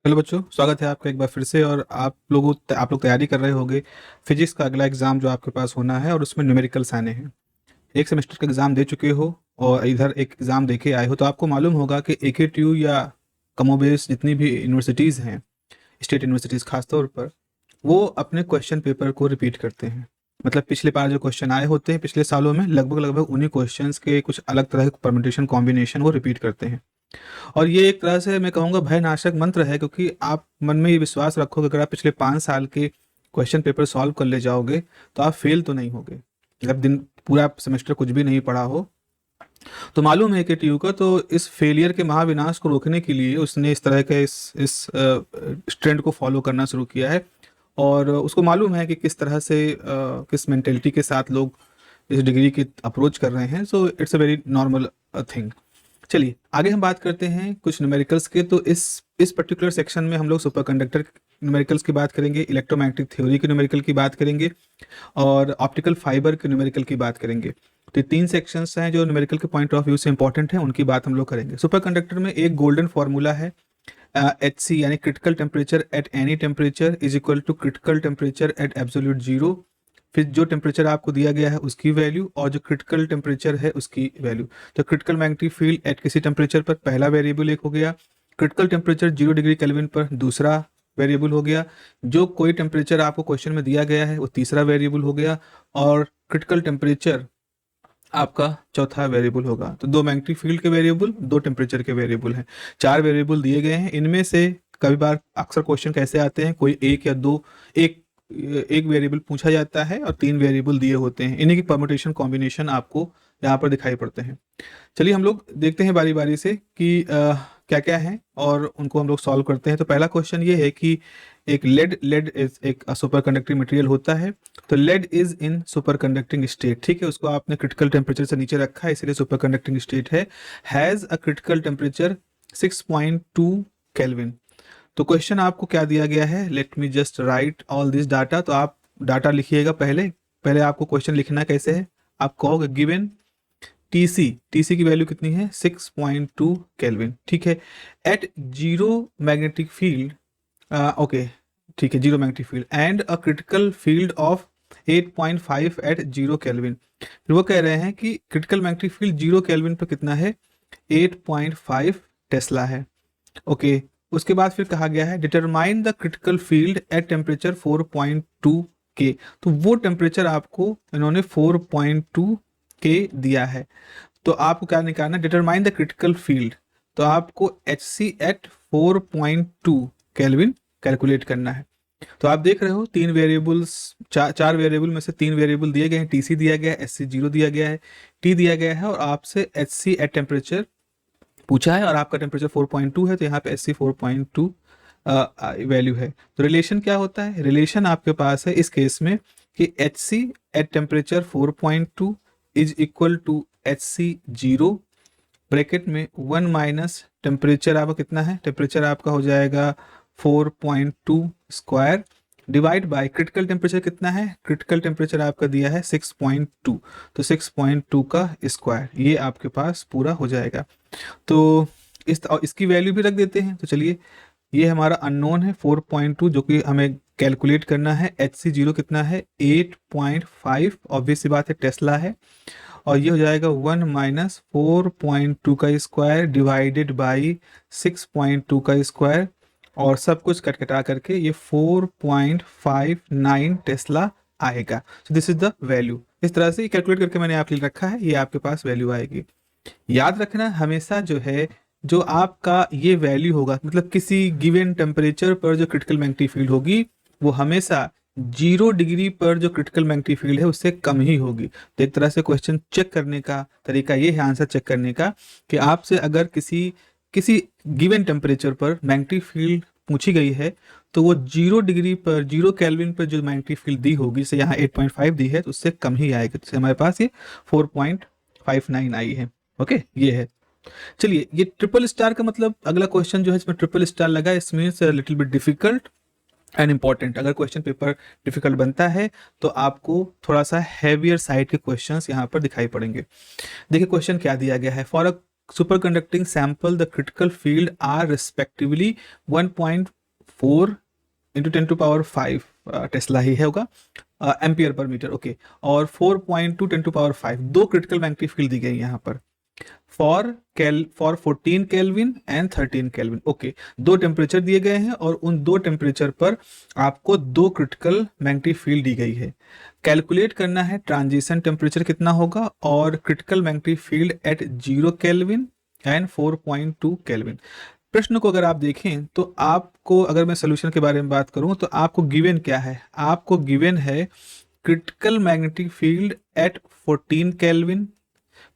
Hello बच्चों, स्वागत है आपका एक बार फिर से। और आप लोग तैयारी कर रहे होंगे फिजिक्स का अगला एग्ज़ाम जो आपके पास होना है, और उसमें न्यूमेरिकल्स आने हैं। एक सेमेस्टर का एग्ज़ाम दे चुके हो और इधर एक एग्ज़ाम दे के आए हो, तो आपको मालूम होगा कि AKTU या कमोबेश जितनी भी यूनिवर्सिटीज़ हैं, स्टेट यूनिवर्सिटीज़ खासतौर पर, वो अपने क्वेश्चन पेपर को रिपीट करते हैं। मतलब पिछले बार जो क्वेश्चन आए होते हैं पिछले सालों में, लगभग लगभग उन्हीं क्वेश्चंस के कुछ अलग तरह के परम्यूटेशन कॉम्बिनेशन वो रिपीट करते हैं। और ये एक तरह से मैं कहूँगा भयनाशक मंत्र है, क्योंकि आप मन में ये विश्वास रखोगे अगर आप पिछले 5 साल के क्वेश्चन पेपर सॉल्व कर ले जाओगे तो आप फेल तो नहीं होगे। जब दिन पूरा सेमेस्टर कुछ भी नहीं पढ़ा हो तो मालूम है कि टीयू का, तो इस फेलियर के महाविनाश को रोकने के लिए उसने इस तरह के इस ट्रेंड को फॉलो करना शुरू किया है। और उसको मालूम है कि किस तरह से किस मेंटेलिटी के साथ लोग इस डिग्री की अप्रोच कर रहे हैं। So it's a very normal thing. चलिए आगे हम बात करते हैं कुछ न्यूमेरिकल्स के। तो इस पर्टिकुलर सेक्शन में हम लोग सुपर कंडक्टर न्यूमेरिकल्स की बात करेंगे, इलेक्ट्रोमैग्नेटिक थ्योरी के न्यूमेरिकल की बात करेंगे, और ऑप्टिकल फाइबर के न्यूमेरिकल की बात करेंगे। तो ये 3 सेक्शंस हैं जो न्यूमेरिकल के पॉइंट ऑफ व्यू से इंपॉर्टेंट हैं, उनकी बात हम लोग करेंगे। सुपर कंडक्टर में एक गोल्डन फॉर्मूला है, HC यानी critical temperature at any temperature is equal to critical temperature at absolute zero. फिर जो टेम्परेचर आपको दिया गया है उसकी वैल्यू, और जो क्रिटिकल टेम्परेचर है उसकी वैल्यू। तो क्रिटिकल मैग्नेटिक फील्ड एट किसी टेम्परेचर पर पहला वेरिएबल एक हो गया, क्रिटिकल टेम्परेचर 0 डिग्री केल्विन पर दूसरा वेरिएबल हो गया, जो कोई टेम्परेचर आपको क्वेश्चन में दिया गया है वो तीसरा वेरिएबल हो गया, और क्रिटिकल टेम्परेचर आपका चौथा वेरिएबल होगा। तो 2 मैग्नेटिक फील्ड के वेरिएबल, 2 टेम्परेचर के वेरिएबल हैं, 4 वेरिएबल दिए गए हैं। इनमें से कभी बार अक्सर क्वेश्चन कैसे आते हैं, कोई एक या दो, एक एक वेरिएबल पूछा जाता है और 3 वेरिएबल दिए होते हैं। इन्हीं की परम्यूटेशन कॉम्बिनेशन आपको यहाँ पर दिखाई पड़ते हैं। चलिए हम लोग देखते हैं बारी बारी से कि क्या क्या है और उनको हम लोग सॉल्व करते हैं। तो पहला क्वेश्चन ये है कि एक लेड इज एक सुपर कंडक्टिंग मटेरियल होता है। तो lead is in super conducting state, ठीक है, उसको आपने क्रिटिकल टेम्परेचर से नीचे रखा है इसलिए सुपर कंडक्टिंग स्टेट है। Has a critical temperature 6.2 kelvin. तो क्वेश्चन आपको क्या दिया गया है, let me just right all this data. तो आप डाटा लिखिएगा। पहले पहले आपको क्वेश्चन लिखना कैसे है, आप कहोगे गिवन टीसी की वैल्यू कितनी है, 6.2 केल्विन, ठीक है। At zero magnetic field, okay ठीक है, zero magnetic field and a critical field of 8.5 at zero kelvin. फिर वो कह रहे हैं कि critical magnetic field zero kelvin पर कितना है, 8.5 टेस्ला है। ओके, उसके बाद फिर कहा गया है determine the critical field eight temperature 4.2 के। तो वो टेम्परेचर आपको इन्होंने 4.2 के दिया है। तो आपको क्या निकालना, डिटरमाइन द क्रिटिकल फील्ड। तो आपको HC एट 4.2 केल्विन कैलकुलेट करना है। तो आप देख रहे हो तीन वेरिएबल्स, चार वेरिएबल में से 3 वेरिएबल दिए गए हैं। TC दिया गया है, SC 0 दिया गया है, T दिया गया है, और आपसे HC एट टेम्परेचर पूछा है, और आपका टेम्परेचर 4.2 है, तो यहाँ पे SC 4.2 वैल्यू है। तो रिलेशन क्या होता है, रिलेशन आपके पास है इस केस में कि HC at temperature 4.2 is equal to HC 0 bracket में 1 माइनस टेम्परेचर आपका कितना है, टेम्परेचर आपका हो जाएगा 4.2 square divide by critical temperature कितना है, क्रिटिकल टेम्परेचर आपका दिया है 6.2, तो 6.2 का स्क्वायर, ये आपके पास पूरा हो जाएगा। तो इसकी वैल्यू भी रख देते हैं। तो चलिए, ये हमारा अननोन है 4.2 जो कि हमें कैलकुलेट करना है। HC 0 कितना है, 8.5, ऑब्वियस सी बात है टेस्ला है, और ये हो जाएगा 1 माइनस 4.2 का स्क्वायर डिवाइडेड बाई 6.2 का स्क्वायर, और सब कुछ कटकटा करके ये 4.59 टेस्ला आएगा। सो दिस इज द वैल्यू। इस तरह से कैलकुलेट करके मैंने आपके लिए रखा है, ये आपके पास वैल्यू आएगी। याद रखना हमेशा जो है, जो आपका ये वैल्यू होगा, मतलब किसी गिवन टेम्परेचर पर जो क्रिटिकल मैग्नेटिक फील्ड होगी वो हमेशा 0 डिग्री पर जो क्रिटिकल मैग्नेटिक फील्ड है उससे कम ही होगी। तो एक तरह से क्वेश्चन चेक करने का तरीका ये है, आंसर चेक करने का, कि आपसे अगर किसी किसी गिवन टेम्परेचर पर मैग्नेटिक फील्ड पूछी गई है तो वो 0 डिग्री पर, 0 केल्विन पर जो मैग्नेटिक फील्ड दी होगी, जैसे यहाँ 8.5 दी है तो उससे कम ही आएगी। तो हमारे पास ये 4.59 आई है। ओके, ये है। चलिए, ये ट्रिपल स्टार का मतलब, अगला क्वेश्चन जो है इसमें ट्रिपल स्टार लगा, इसमें little bit difficult and important. अगर क्वेश्चन पेपर डिफिकल्ट बनता है तो आपको थोड़ा सा हैवियर साइड के क्वेश्चंस यहाँ पर दिखाई पड़ेंगे। देखिए क्वेश्चन क्या दिया गया है, for a superconducting sample the critical field are respectively 1.4 into 10 to power 5 Tesla ही है होगा एम्पियर पर मीटर, ओके, और 4.2 10 टू पावर 5 दो क्रिटिकल मैग्नेटिक फील्ड दी गई यहाँ पर for 14 kelvin and 13 kelvin, okay, दो टेम्परेचर दिए गए हैं और उन दो टेम्परेचर पर आपको दो क्रिटिकल मैग्नेटिक फील्ड दी गई है। कैलकुलेट करना है ट्रांजिशन टेम्परेचर कितना होगा और critical magnetic field at 0 kelvin and 4.2 kelvin. प्रश्न को अगर आप देखें तो आपको, अगर मैं सोल्यूशन के बारे में बात करूं तो आपको गिवन क्या है, आपको गिवन है critical magnetic field at 14 kelvin,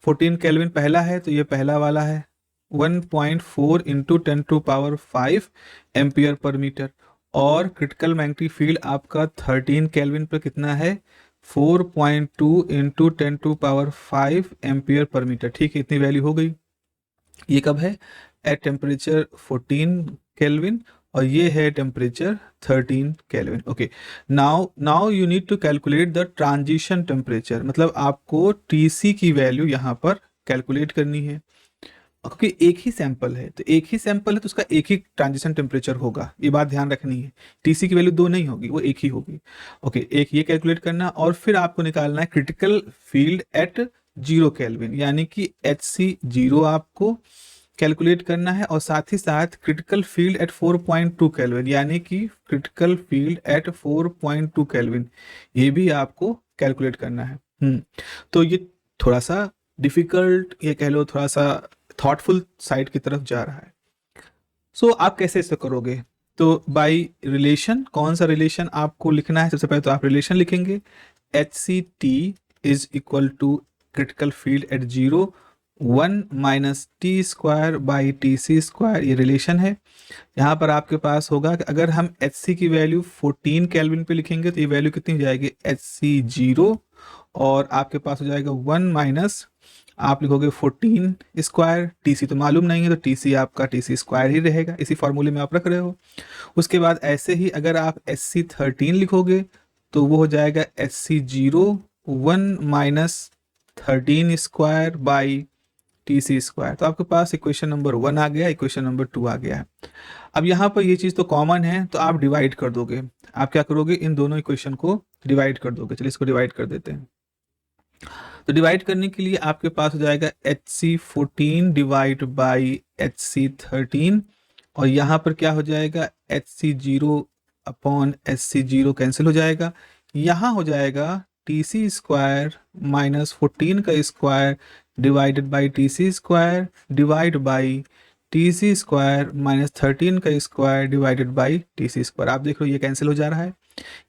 14 kelvin पहला है तो ये पहला वाला है 1.4 into 10 to power 5 ampere per metre, और क्रिटिकल मैग्नेटिक फील्ड आपका 13 केल्विन पर कितना है 4.2 into 10 to power 5 ampere per metre. ठीक है, इतनी वैल्यू हो गई। ये कब है, एट टेम्परेचर 14 केल्विन और ये है temperature 13 kelvin, okay. Now you need to calculate the transition temperature, मतलब आपको टीसी की वैल्यू यहाँ पर कैलकुलेट करनी है, क्योंकि एक ही सैंपल है तो एक ही सैंपल है तो उसका एक ही ट्रांजिशन टेम्परेचर होगा, ये बात ध्यान रखनी है। टीसी की वैल्यू दो नहीं होगी, वो एक ही होगी, ओके। एक ये कैलकुलेट करना और फिर आपको निकालना है क्रिटिकल फील्ड एट 0 केल्विन, यानी कि HC0 आपको कैलकुलेट करना है और साथ ही साथ क्रिटिकल फील्ड एट 4.2 केल्विन, यानी कि क्रिटिकल फील्ड एट 4.2 केल्विन, ये भी आपको कैलकुलेट करना है। तो ये थोड़ा सा डिफिकल्ट, ये कह लो थोड़ा सा थॉटफुल साइड की तरफ जा रहा है। सो आप कैसे इसे करोगे, तो बाय रिलेशन, कौन सा रिलेशन आपको लिखना है, सबसे पहले तो आप रिलेशन लिखेंगे HCT is equal to critical field at 0 1 minus T square by TC square, ये रिलेशन है। यहाँ पर आपके पास होगा कि अगर हम HC की वैल्यू 14 केल्विन पे लिखेंगे तो ये वैल्यू कितनी हो जाएगी HC0, और आपके पास हो जाएगा 1 माइनस आप लिखोगे 14 स्क्वायर, TC तो मालूम नहीं है तो TC आपका TC स्क्वायर ही रहेगा, इसी फॉर्मूले में आप रख रहे हो। उसके बाद ऐसे ही अगर आप HC13 लिखोगे तो वो हो जाएगा HC0 1 minus 13 square by TC square, तो आपके पास इक्वेशन नंबर 1 आ गया, इक्वेशन नंबर 2 आ गया है। अब यहाँ पर ये चीज़ तो कॉमन है तो आप डिवाइड कर दोगे, आप क्या करोगे, इन दोनों इक्वेशन को डिवाइड कर दोगे। चलिए इसको डिवाइड कर देते हैं। तो डिवाइड करने के लिए आपके पास हो जाएगा HC14 डिवाइड बाई HC13, और यहाँ पर क्या हो जाएगा HC0 अपॉन HC0 कैंसिल हो जाएगा, यहाँ हो जाएगा TC स्क्वायर माइनस 14 का square divided by TC square divide by TC square minus 13 का square divided by TC square. आप देख लो ये कैंसिल हो जा रहा है,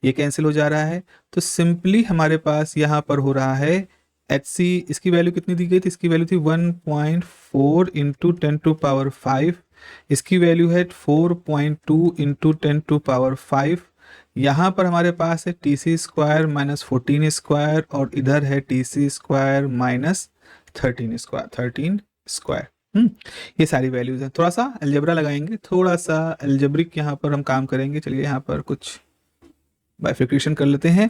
ये कैंसिल हो जा रहा है, तो सिंपली हमारे पास यहाँ पर हो रहा है HC, इसकी वैल्यू कितनी दी गई थी, इसकी वैल्यू थी 1.4 इंटू 10 टू पावर 5, इसकी वैल्यू है 4.2 इंटू 10 टू पावर 5, यहाँ पर हमारे पास है TC स्क्वायर माइनस 14 स्क्वायर और इधर है TC स्क्वायर माइनस 13 स्क्वायर। ये सारी वैल्यूज हैं। थोड़ा सा अलजेब्रा लगाएंगे, थोड़ा सा अलजेब्रिक यहाँ पर हम काम करेंगे। चलिए यहाँ पर कुछ बाइफिकेशन कर लेते हैं,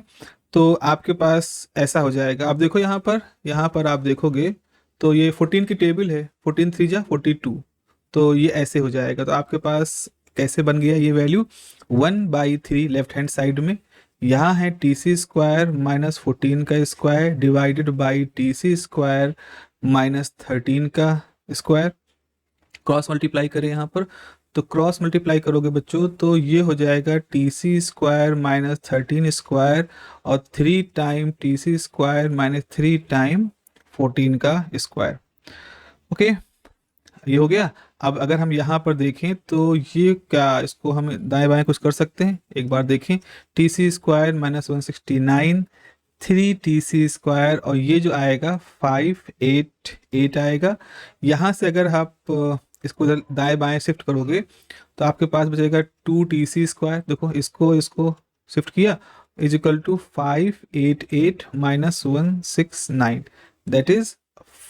तो आपके पास ऐसा हो जाएगा। आप देखो यहाँ पर आप देखोगे तो ये 14 की टेबल है, 14 3 जा 42, तो ये ऐसे हो जाएगा। तो आपके पास कैसे बन गया ये वैल्यू 1/3 लेफ्ट हैंड साइड में, यहाँ है TC स्क्वायर माइनस 14 का square divided by TC square minus 13 का स्क्वायर, क्रॉस मल्टीप्लाई करें यहाँ पर, तो क्रॉस मल्टीप्लाई करोगे बच्चों तो ये हो जाएगा TC स्क्वायर माइनस 13 स्क्वायर और 3 time TC square minus 3 time 14 का स्क्वायर। ओके, ये हो गया। अब अगर हम यहाँ पर देखें तो ये क्या, इसको हम दाएं बाएं कुछ कर सकते हैं, एक बार देखें। TC square minus 169 3 TC square और ये जो आएगा 588 आएगा। यहाँ से अगर आप इसको दाएं बाएं शिफ्ट करोगे तो आपके पास बचेगा 2 TC स्क्वायर, देखो इसको शिफ्ट किया, is equal to 588 minus 169 that is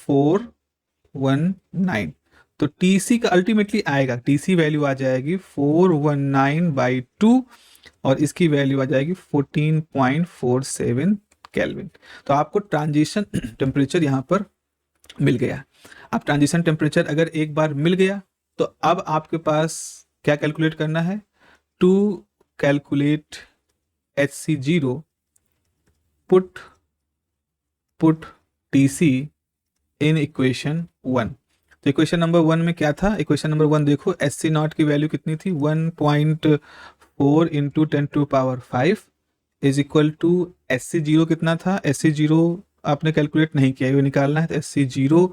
419। तो TC का अल्टीमेटली आएगा, TC वैल्यू आ जाएगी 419/2 और इसकी वैल्यू आ जाएगी 14.47 केल्विन। तो आपको ट्रांजिशन टेम्परेचर यहाँ पर मिल गया। अब ट्रांजिशन टेम्परेचर अगर एक बार मिल गया तो अब आपके पास क्या कैलकुलेट करना है, to calculate HC0 put TC in equation 1। तो इक्वेशन नंबर 1 में क्या था, इक्वेशन नंबर 1 देखो, SC0 की वैल्यू कितनी थी, 1.4 into 10⁵ is equal to SC0 कितना था, SC0 आपने कैलकुलेट नहीं किया, ये निकालना है, तो SC0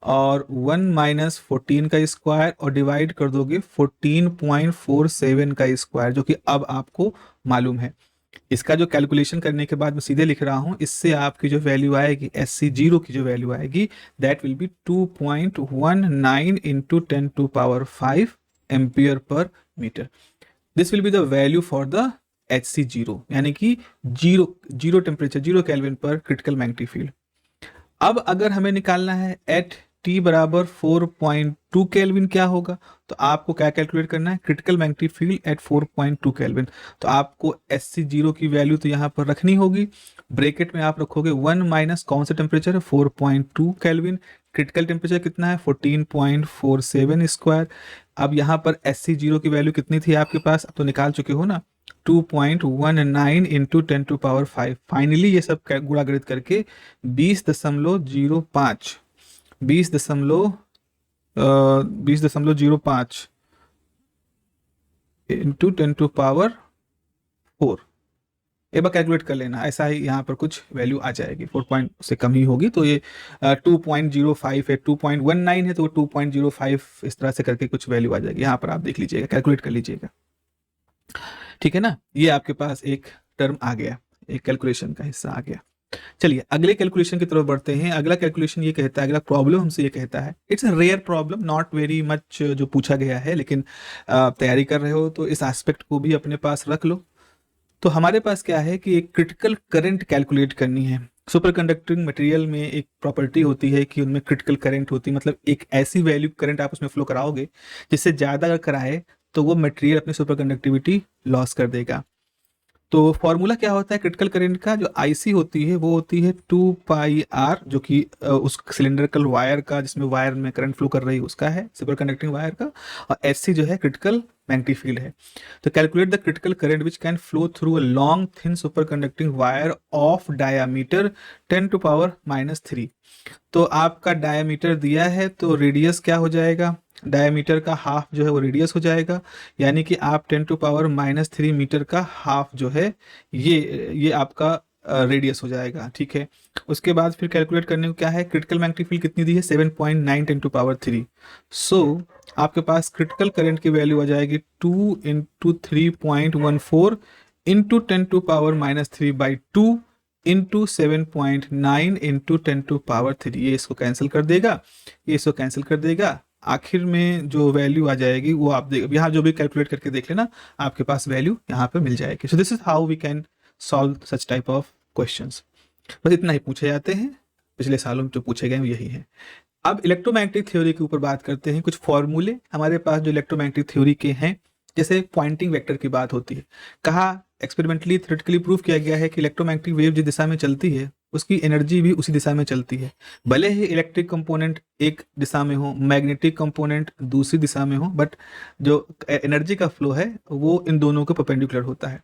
और 1 माइनस 14 का स्क्वायर और डिवाइड कर दोगे 14.47 का स्क्वायर, जो कि अब आपको मालूम है। इसका जो कैलकुलेशन करने के बाद मैं सीधे लिख रहा हूं, इससे आपकी जो वैल्यू आएगी SC0 की जो वैल्यू आएगी that will be 2.19 into 10⁵ ampere per metre. This will be the value for the HC0, यानी कि जीरो टेम्परेचर, 0 केल्विन पर क्रिटिकल मैग्नेटिक फील्ड। अब अगर हमें निकालना है एट T बराबर 4.2 केल्विन क्या होगा, तो आपको क्या कैलकुलेट करना है, critical magnetic field at 4.2 kelvin. तो आपको SC0 की वैल्यू तो यहाँ पर रखनी होगी, ब्रैकेट में आप रखोगे 1 माइनस कौन सा टेम्परेचर है, 4.2 केल्विन, क्रिटिकल टेम्परेचर कितना है 14.47 स्क्वायर। अब यहाँ पर SC0 की वैल्यू कितनी थी आपके पास, अब तो निकाल चुके हो ना, 2.19 इंटू 10⁵। फाइनली ये सब गुणागरित करके 20.05 इंटू 10⁴ एक बार कैलकुलेट कर लेना, ऐसा ही यहाँ पर कुछ वैल्यू आ जाएगी, 4 पॉइंट से कम ही होगी, तो ये 2.05 है, 2.19 है तो 2.05 इस तरह से करके कुछ वैल्यू आ जाएगी, यहाँ पर आप देख लीजिएगा, कैलकुलेट कर लीजिएगा, ठीक है ना। ये आपके पास एक टर्म आ गया, एक कैलकुलेशन का हिस्सा आ गया। चलिए अगले कैलकुलेशन की तरफ बढ़ते हैं। अगला कैलकुलेशन ये कहता है, अगला प्रॉब्लम हमसे ये कहता है, it's a rare problem, not very much जो पूछा गया है, लेकिन तैयारी कर रहे हो तो इस एस्पेक्ट को भी अपने पास रख लो। तो हमारे पास क्या है कि एक क्रिटिकल करंट कैलकुलेट करनी है। सुपर कंडक्टिंग मटेरियल में एक प्रॉपर्टी होती है कि उनमें क्रिटिकल करंट होती है, मतलब एक ऐसी वैल्यू करंट आप उसमें फ्लो कराओगे जिससे ज़्यादा अगर कराए तो वो मटेरियल अपनी सुपर कंडक्टिविटी लॉस कर देगा। तो फॉर्मूला क्या होता है क्रिटिकल करंट का, जो IC होती है वो होती है 2πr, जो कि उस सिलेंड्रिकल वायर का, जिसमें वायर में करंट फ्लो कर रही है उसका है, सुपर कंडक्टिंग वायर का, और SC जो है क्रिटिकल मैग्नेटिक फील्ड है। तो calculate the critical current which can flow through a long thin super conducting wire of diameter 10⁻³ तो आपका डायामीटर दिया है, तो रेडियस क्या हो जाएगा, डायमीटर का हाफ जो है वो रेडियस हो जाएगा, यानी कि आप 10⁻³ मीटर का हाफ जो है ये आपका रेडियस हो जाएगा, ठीक है। उसके बाद फिर कैलकुलेट करने को क्या है, क्रिटिकल मैग्नेटिक फील्ड कितनी दी है 7.9 10⁻³ सो आपके पास क्रिटिकल करंट की वैल्यू आ जाएगी 2 इंटू 3.14 इंटू 10⁻³ इंटू 7.9 इंटू 10⁻³, ये इसको कैंसिल कर देगा, ये इसको कैंसिल कर देगा, आखिर में जो वैल्यू आ जाएगी वो आप यहाँ जो भी कैलकुलेट करके देख लेना, आपके पास वैल्यू यहाँ पे मिल जाएगी। So this is how we can solve such type of questions. बस इतना ही पूछे जाते हैं, पिछले सालों में जो पूछे गए यही है। अब इलेक्ट्रोमैग्नेटिक थ्योरी के ऊपर बात करते हैं। कुछ फॉर्मूले हमारे पास जो इलेक्ट्रोमैग्नेटिक थ्योरी के हैं, जैसे पॉइंटिंग वेक्टर की बात होती है, कहा एक्सपेरिमेंटली थ्योरेटिकली प्रूव किया गया है कि इलेक्ट्रोमैग्नेटिक वेव जिस दिशा में चलती है उसकी एनर्जी भी उसी दिशा में चलती है, भले ही इलेक्ट्रिक कंपोनेंट एक दिशा में हो, मैग्नेटिक कंपोनेंट दूसरी दिशा में हो, बट जो एनर्जी का फ्लो है वो इन दोनों के परपेंडिकुलर होता है।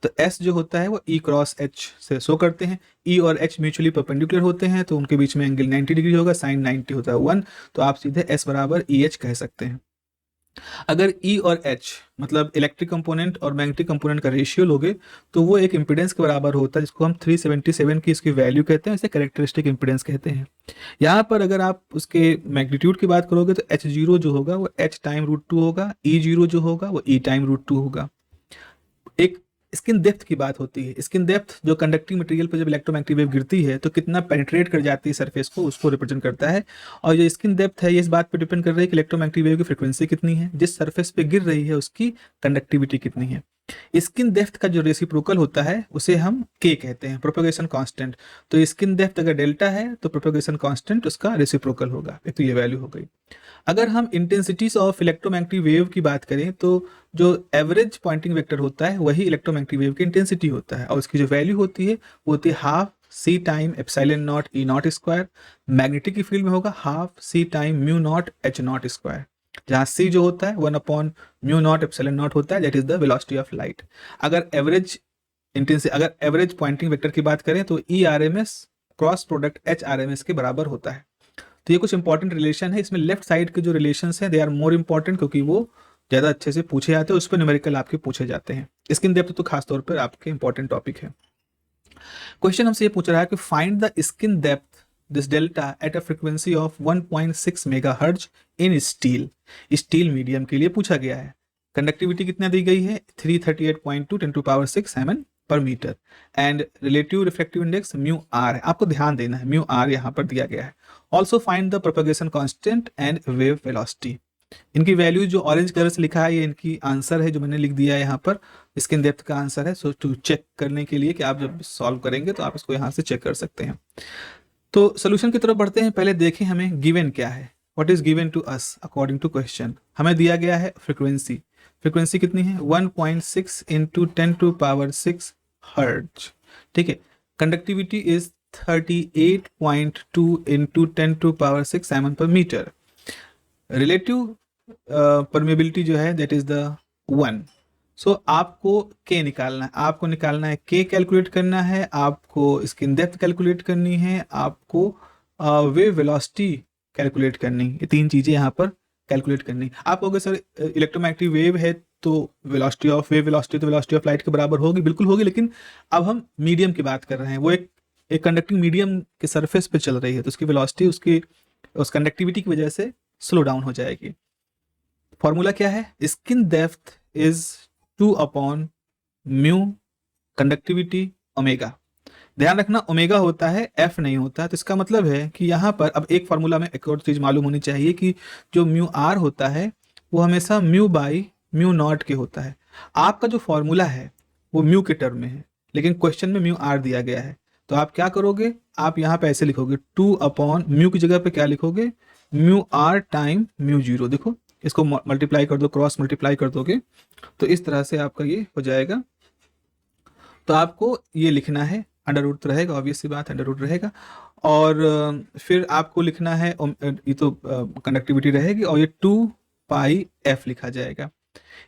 तो S जो होता है वो E क्रॉस H से शो करते हैं, E और H म्यूचुअली परपेंडिकुलर होते हैं तो उनके बीच में एंगल 90 डिग्री होगा, साइन 90 होता है 1, तो आप सीधे S बराबर EH कह सकते हैं। अगर E और H मतलब इलेक्ट्रिक कंपोनेंट और मैग्नेटिक कंपोनेंट का रेशियो लोगे तो वो एक इम्पीडेंस के बराबर होता है, जिसको हम 377 की इसकी वैल्यू कहते हैं, इसे कैरेक्टरिस्टिक इम्पीडेंस कहते हैं। यहाँ पर अगर आप उसके मैग्नीट्यूड की बात करोगे तो H0 जो होगा वो H टाइम √2 होगा, E0 जो होगा वो E टाइम √2 होगा। एक स्किन डेप्थ की बात होती है, स्किन डेप्थ जो कंडक्टिंग मटेरियल पर जब इलेक्ट्रोमैग्नेटिक वेव गिरती है तो कितना पेनिट्रेट कर जाती है सरफेस को, उसको रिप्रेजेंट करता है। और जो स्किन डेप्थ है ये इस बात पर डिपेंड कर रही है कि इलेक्ट्रोमैग्नेटिक वेव की फ्रीक्वेंसी कितनी है, जिस सरफेस पे गिर रही है उसकी कंडक्टिविटी कितनी है। स्किन डेप्थ का जो रेसिप्रोकल होता है उसे हम K कहते हैं, प्रोपेगेशन कांस्टेंट। तो स्किन डेप्थ अगर डेल्टा है तो प्रोपेगेशन कांस्टेंट उसका रेसिप्रोकल होगा, एक तो ये वैल्यू हो गई। अगर हम इंटेंसिटीज ऑफ इलेक्ट्रोमैग्नेटिक वेव की बात करें तो जो एवरेज पॉइंटिंग वेक्टर होता है वही इलेक्ट्रोमैग्नेटिक वेव की इंटेंसिटी होता है, और उसकी जो वैल्यू होती है वो होती है half C time epsilon not E not square, magnetic की फील्ड में होगा half C time mu not H not square, जहाँ सी जो होता है 1 म्यू नॉट एप्सिलॉन नॉट होता है, that is the velocity of light. अगर एवरेज पॉइंटिंग वेक्टर की बात करें तो E R M S cross product H R M S के बराबर होता है। तो ये कुछ इंपॉर्टेंट रिलेशन है, इसमें लेफ्ट साइड के जो रिलेशन हैं दे आर मोर इंपॉर्टेंट, क्योंकि वो ज़्यादा अच्छे से पूछे जाते हैं, उस पर न्यूमेरिकल आपके पूछे जाते हैं। स्किन डेप्थ तो खासतौर पर आपके इंपॉर्टेंट टॉपिक है। क्वेश्चन हमसे ये पूछ रहा है कि find the skin depth this delta at a frequency of 1.6 megahertz in steel. Steel medium के लिए पूछा गया है। कंडक्टिविटी कितना दी गई है 338.2 10⁶ MN per metre and relative reflective index mu R है। आपको ध्यान देना है म्यू आर यहाँ पर दिया गया है। Also find the propagation constant and wave velocity. इनकी वैल्यू जो ऑरेंज कलर से लिखा है ये इनकी आंसर है जो मैंने लिख दिया है यहाँ पर, स्किन डेप्थ का आंसर है। सो टू चेक करने के लिए कि आप जब सॉल्व करेंगे तो आप इसको यहाँ से चेक कर सकते हैं। तो सोल्यूशन की तरफ बढ़ते हैं। पहले देखें हमें गिवन क्या है, what is given to us according to question. हमें दिया गया है फ्रीक्वेंसी कितनी है 1.6 इंटू 10⁶ हर्ट्ज, ठीक है। Conductivity is 38.2 into 10⁶ MN per metre. Relative permeability जो है दैट इज द 1। सो आपको के निकालना है, आपको निकालना है के कैलकुलेट करना है, आपको स्किन डेप्थ कैलकुलेट करनी है, आपको वेव वेलोसिटी कैलकुलेट करनी है। ये तीन चीज़ें यहाँ पर कैलकुलेट करनी। आप कहोगे सर इलेक्ट्रोमैग्नेटिक वेव है तो velocity of velocity of light के बराबर होगी, बिल्कुल होगी, लेकिन अब हम मीडियम की बात कर रहे हैं। वो एक कंडक्टिंग मीडियम के सरफेस पे चल रही है तो उसकी वेलोसिटी उस कंडक्टिविटी की वजह से स्लो डाउन हो जाएगी। फॉर्मूला क्या है, skin depth is 2 mu conductivity omega. ध्यान रखना ओमेगा होता है एफ नहीं होता है। तो इसका मतलब है कि यहाँ पर अब एक फार्मूला में एक और चीज़ मालूम होनी चाहिए कि जो म्यू आर होता है वो हमेशा म्यू बाई म्यू नॉट के होता है। आपका जो फॉर्मूला है वो म्यू के टर्म में है, लेकिन क्वेश्चन में म्यू आर दिया गया है। तो आप क्या करोगे, आप यहाँ पे ऐसे लिखोगे 2 म्यू की जगह पे क्या लिखोगे mu R time mu zero. देखो इसको मल्टीप्लाई कर दो, क्रॉस मल्टीप्लाई कर दोगे तो इस तरह से आपका ये हो जाएगा। तो आपको ये लिखना है, अंडर रूट रहेगा, ऑब्वियस सी बात अंडर रूट रहेगा। और फिर आपको लिखना है ये तो कंडक्टिविटी रहेगी और ये 2πf लिखा जाएगा।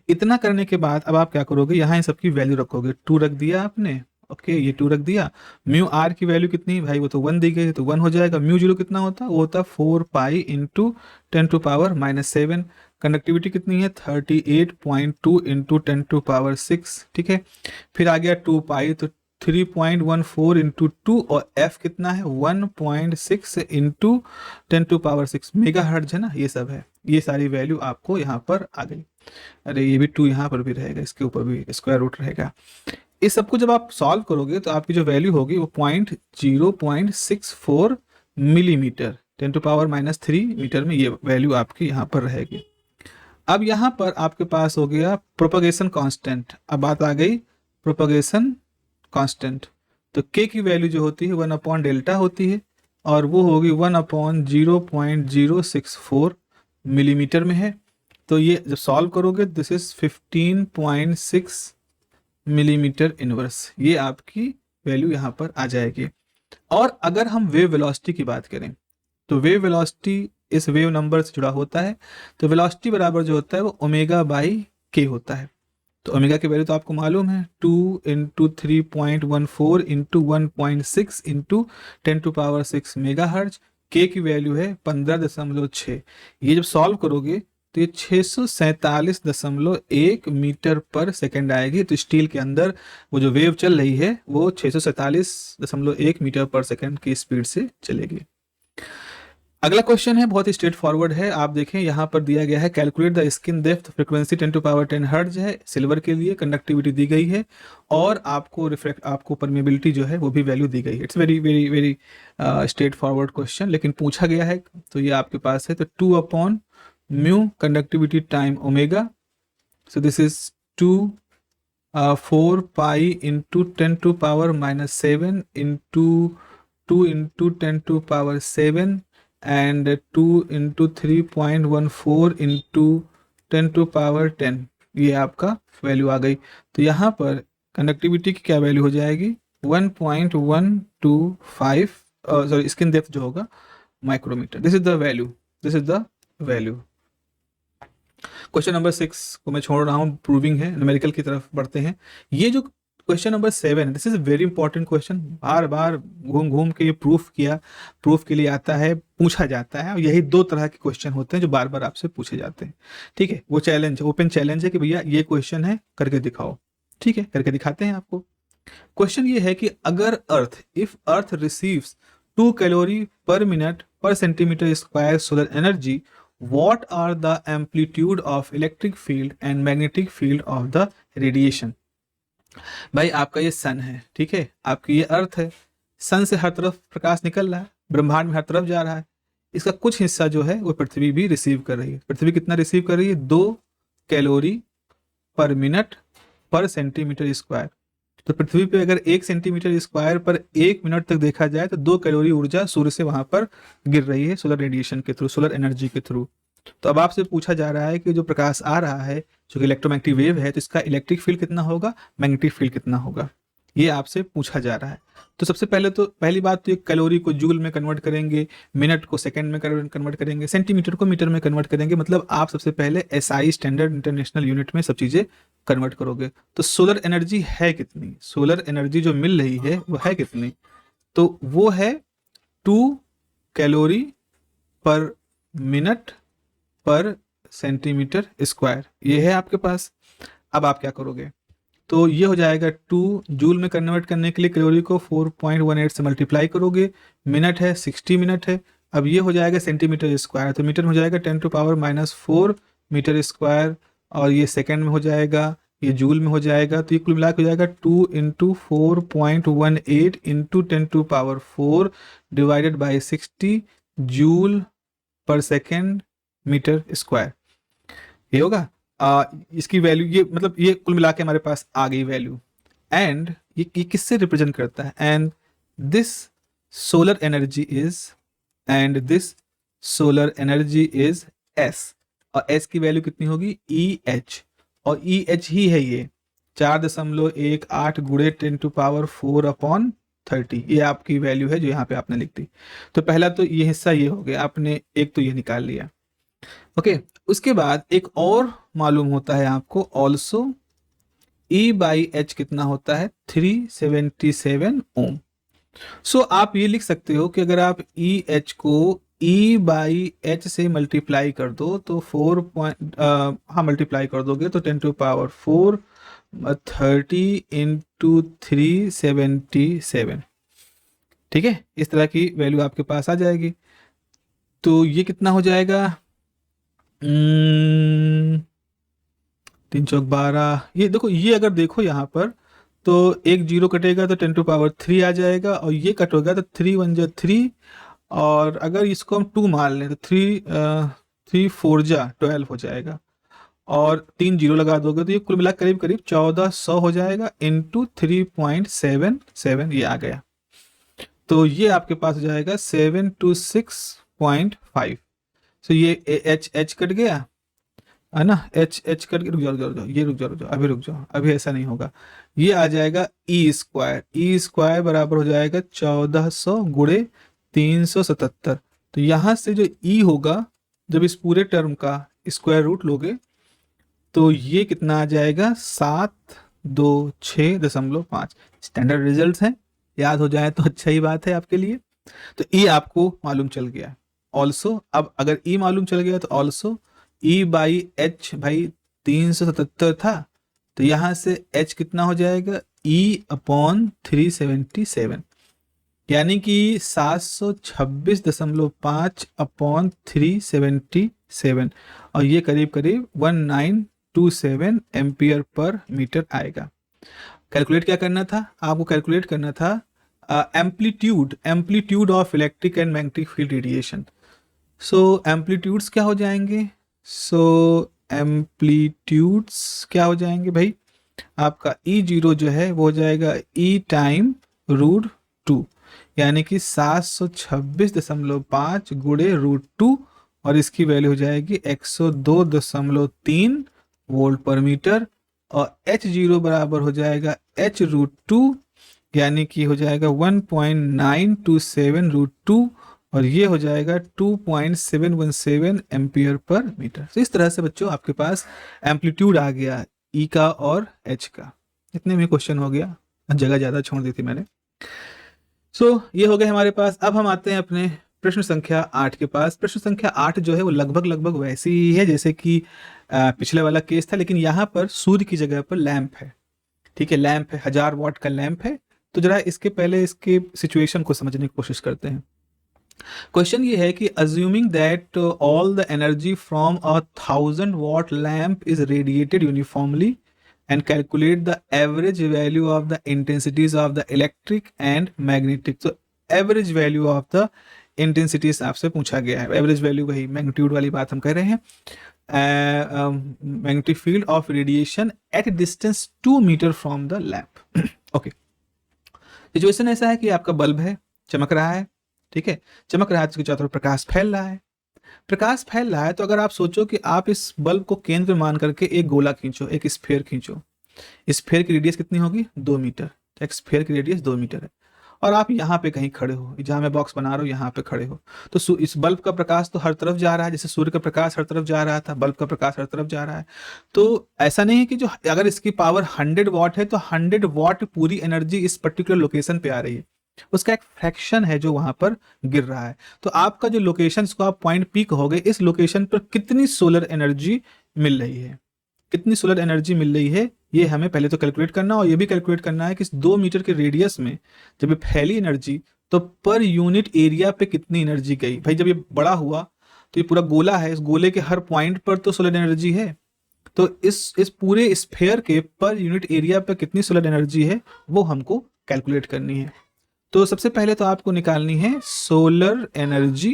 इतना करने के बाद अब आप क्या करोगे, यहाँ इन सबकी वैल्यू रखोगे। 2 रख दिया आपने, ओके ये 2 रख दिया। म्यू आर की वैल्यू कितनी है भाई, वो तो 1 दी गई है तो 1 हो जाएगा। म्यू जीरो कितना होता है, वो होता है 4π इंटू 10⁻⁻7। कंडक्टिविटी कितनी है 38.2 इंटू 10⁶, ठीक है। फिर आ गया 2π तो 3.14 इंटू 2 और f कितना है 1.6 इंटू 10⁶ मेगा हर्ट्ज है ना, ये सब है। ये सारी वैल्यू आपको यहाँ पर आ गई। अरे ये भी 2 यहाँ पर भी रहेगा, इसके ऊपर भी स्क्वायर रूट रहेगा। इस सबको जब आप सॉल्व करोगे तो आपकी जो वैल्यू होगी वो 0.64 मिलीमीटर 10⁻³ मीटर में ये वैल्यू आपकी यहाँ पर रहेगी। अब यहाँ पर आपके पास हो गया प्रोपगेशन कांस्टेंट। अब बात आ गई प्रोपगेशन कांस्टेंट। तो k की वैल्यू जो होती है 1/डेल्टा होती है और वो होगी 1/0.064 मिलीमीटर में है। तो ये जब सॉल्व करोगे दिस इज 15.6 मिलीमीटर इनवर्स, ये आपकी वैल्यू यहाँ पर आ जाएगी। और अगर हम वेव वेलोसिटी की बात करें तो वेव वेलोसिटी इस वेव नंबर से जुड़ा होता है। तो वेलोसिटी बराबर जो होता है वो ओमेगा बाई के होता है। तो ओमेगा की वैल्यू तो आपको मालूम है 2 into 3.14 into 1.6 into 10⁶ mega hertz. के की वैल्यू है 15.6। ये जब सॉल्व करोगे तो ये 647.1 मीटर पर सेकेंड आएगी। तो स्टील के अंदर वो जो वेव चल रही है वो 647.1 मीटर पर सेकेंड की स्पीड से चलेगी। अगला क्वेश्चन है बहुत ही स्ट्रेट फॉरवर्ड है। आप देखें यहाँ पर दिया गया है calculate the skin depth, frequency 10⁻10 hertz है सिल्वर के लिए, कंडक्टिविटी दी गई है और आपको परमेबिलिटी जो है वो भी वैल्यू दी गई है। It's very very very straight forward question, लेकिन पूछा गया है तो ये आपके पास है। तो 2 mu conductivity time omega, so this is 4π into 10⁻⁻7 into 2 into 10⁻7 and 2 into 3.14 into 10⁻10, ये आपका वैल्यू आ गई। तो यहाँ पर कंडक्टिविटी की क्या वैल्यू हो जाएगी 1.125 सॉरी स्किन डेप्थ जो होगा micrometer. This is the value, this is the value. Question number 6 को मैं छोड़ रहा हूँ, प्रूविंग है, न्यूमेरिकल की तरफ बढ़ते हैं। ये जो क्वेश्चन नंबर 7 है, this is very important question, बार बार घूम घूम के ये प्रूफ के लिए आता है, पूछा जाता है, और यही दो तरह के क्वेश्चन होते हैं जो बार बार आपसे पूछे जाते हैं। ठीक है, वो चैलेंज, ओपन चैलेंज है कि भैया ये क्वेश्चन है, करके दिखाओ। ठीक है, करके दिखाते हैं आपको। क्वेश्चन ये है कि अगर if earth receives 2 calorie per minute per centimetre square solar energy, what are the amplitude of electric field and magnetic field of the radiation। भाई आपका ये सन है, ठीक है, आपकी ये अर्थ है, सन से हर तरफ प्रकाश निकल रहा है, ब्रह्मांड में हर तरफ जा रहा है, इसका कुछ हिस्सा जो है वो पृथ्वी भी रिसीव कर रही है। पृथ्वी कितना रिसीव कर रही है? 2 calorie per minute per centimetre square. तो पृथ्वी पे अगर 1 सेंटीमीटर स्क्वायर पर 1 मिनट तक देखा जाए तो 2 कैलोरी ऊर्जा सूर्य से वहां पर गिर रही है सोलर रेडिएशन के थ्रू, सोलर एनर्जी के थ्रू। तो अब आपसे पूछा जा रहा है कि जो प्रकाश आ रहा है जो कि इलेक्ट्रोमैग्नेटिक वेव है, तो इसका इलेक्ट्रिक फील्ड कितना होगा, मैग्नेटिक फील्ड कितना होगा, ये आपसे पूछा जा रहा है। तो सबसे पहले तो पहली बात तो कैलोरी को जूल में कन्वर्ट करेंगे, मिनट को सेकंड में कन्वर्ट करेंगे, सेंटीमीटर को मीटर में कन्वर्ट करेंगे, मतलब आप सबसे पहले एसआई स्टैंडर्ड इंटरनेशनल यूनिट में सब चीजें कन्वर्ट करोगे। तो सोलर एनर्जी है कितनी, सोलर एनर्जी जो मिल रही है वो है कितनी, तो वो है 2 calorie per minute per centimetre square, ये है आपके पास। अब आप क्या करोगे, तो ये हो जाएगा 2 जूल में कन्वर्ट करने के लिए कैलोरी को 4.18 से मल्टीप्लाई करोगे, मिनट है 60 मिनट है। अब ये हो जाएगा सेंटीमीटर स्क्वायर, तो मीटर हो जाएगा 10⁻⁻4 मीटर स्क्वायर, और ये सेकेंड में हो जाएगा, ये जूल में हो जाएगा, तो ये कुल मिला के हो जाएगा 2 × 4.18 × 10⁻4 divided by 60 joule per second meter square, ये होगा। इसकी वैल्यू ये मतलब ये कुल मिला के हमारे पास आ गई वैल्यू। एंड ये किससे रिप्रेजेंट करता है, and this solar energy is S, और एस की वैल्यू कितनी होगी, ई एच, और ई एच ही है ये 4.18 गुणे 10⁻4/30, ये आपकी वैल्यू है जो यहाँ पे आपने लिख दी। तो पहला तो ये हिस्सा ये हो गया, आपने एक तो ये निकाल लिया। ओके, उसके बाद एक और मालूम होता है आपको, ऑल्सो E/H कितना होता है, 377 ओम। सो आप ये लिख सकते हो कि अगर आप EH को E/H से मल्टीप्लाई कर दो तो मल्टीप्लाई कर दोगे तो 10⁻4 30 × 377, ठीक है, इस तरह की वैल्यू आपके पास आ जाएगी। तो ये कितना हो जाएगा, 3 चौक 12, ये देखो, ये अगर देखो यहाँ पर तो एक जीरो कटेगा तो 10⁻3 आ जाएगा, और ये कटेगा तो 3 × 1 = 3, और अगर इसको हम 2 मान लें तो 3 4 = 12 हो जाएगा, और 3 जीरो लगा दोगे तो ये कुल मिला करीब 1400 हो जाएगा इंटू 3.77, ये आ गया। तो ये आपके पास हो जाएगा 726.5। सो ये एच कट गया है ना, एच कट के, रुक जाओ अभी रुक जाओ, अभी ऐसा नहीं होगा, ये आ जाएगा ई स्क्वायर बराबर हो जाएगा 1400 गुणे 377। तो यहाँ से जो ई होगा, जब इस पूरे टर्म का स्क्वायर रूट लोगे तो ये कितना आ जाएगा, 726.5। स्टैंडर्ड रिजल्ट है, याद हो जाए तो अच्छा ही बात है आपके लिए। तो ई आपको मालूम चल गया। ऑल्सो अब अगर ई मालूम चल गया तो ऑल्सो E/H भाई 377 था, तो यहाँ से H कितना हो जाएगा, E/377, यानी कि 726.5/377, और ये करीब 1927 एम्पियर पर मीटर आएगा। कैलकुलेट क्या करना था आपको, कैलकुलेट करना था amplitude of electric and magnetic field radiation. So amplitudes क्या हो जाएंगे, एम्पलीट्यूड्स क्या हो जाएंगे भाई, आपका E0 जो है वो हो जाएगा E टाइम √2, यानी कि 726.5 गुणे √2, और इसकी वैल्यू हो जाएगी 102.3 वोल्ट पर मीटर, और H0 बराबर हो जाएगा H √2 यानी कि हो जाएगा 1.927√2 और ये हो जाएगा 2.717 एम्पियर पर मीटर। तो इस तरह से बच्चों आपके पास एम्पलीट्यूड आ गया ई का और एच का। इतने में क्वेश्चन हो गया, जगह ज़्यादा छोड़ दी थी मैंने। ये हो गए हमारे पास। अब हम आते हैं अपने प्रश्न संख्या 8 के पास। प्रश्न संख्या 8 जो है वो लगभग वैसी ही है जैसे कि पिछले वाला केस था, लेकिन यहाँ पर सूर्य की जगह पर लैंप है। ठीक है, लैंप है, 1000 वाट का लैंप है। तो जरा इसके पहले इसके सिचुएशन को समझने की कोशिश करते हैं। क्वेश्चन ये है कि assuming that all the energy from a 1000 watt lamp is radiated uniformly and calculate the average value of the intensities of the electric and magnetic। तो average value of the intensities आपसे पूछा गया है। average value वही magnitude वाली बात हम कह रहे हैं। magnetic field of radiation at distance 2 meter from the lamp। Okay, situation ऐसा है कि आपका बल्ब है, चमक रहा है। ठीक है, चमक रहा है, उसके चारों तरफ प्रकाश फैल रहा है। प्रकाश फैल रहा है तो अगर आप सोचो कि आप इस बल्ब को केंद्र मान करके एक गोला खींचो, एक स्फीयर खींचो। स्फीयर की रेडियस कितनी होगी? 2 मीटर। एक स्फीयर की रेडियस 2 मीटर है और आप यहाँ पे कहीं खड़े हो, जहाँ मैं बॉक्स बना रहा हूँ यहाँ पे खड़े हो। तो इस बल्ब का प्रकाश तो हर तरफ जा रहा है, जैसे सूर्य का प्रकाश हर तरफ जा रहा था, बल्ब का प्रकाश हर तरफ जा रहा है। तो ऐसा नहीं है कि जो अगर इसकी पावर 100 वाट है तो 100 वाट पूरी एनर्जी इस पर्टिकुलर लोकेशन पे आ रही है। उसका एक फ्रैक्शन है जो वहां पर गिर रहा है। तो आपका जो लोकेशन, इसको आप पॉइंट पी कहोगे, इस लोकेशन पर कितनी सोलर एनर्जी मिल रही है, कितनी सोलर एनर्जी मिल रही है, ये हमें पहले तो कैलकुलेट करना और ये भी कैलकुलेट करना है कि इस 2 मीटर के रेडियस में जब ये फैली एनर्जी तो पर यूनिट एरिया पे कितनी एनर्जी गई। भाई जब ये बड़ा हुआ तो ये पूरा गोला है, इस गोले के हर पॉइंट पर तो सोलर एनर्जी है। तो इस पूरे स्फीयर के पर यूनिट एरिया पर कितनी सोलर एनर्जी है वो हमको कैलकुलेट करनी है। तो सबसे पहले तो आपको निकालनी है solar energy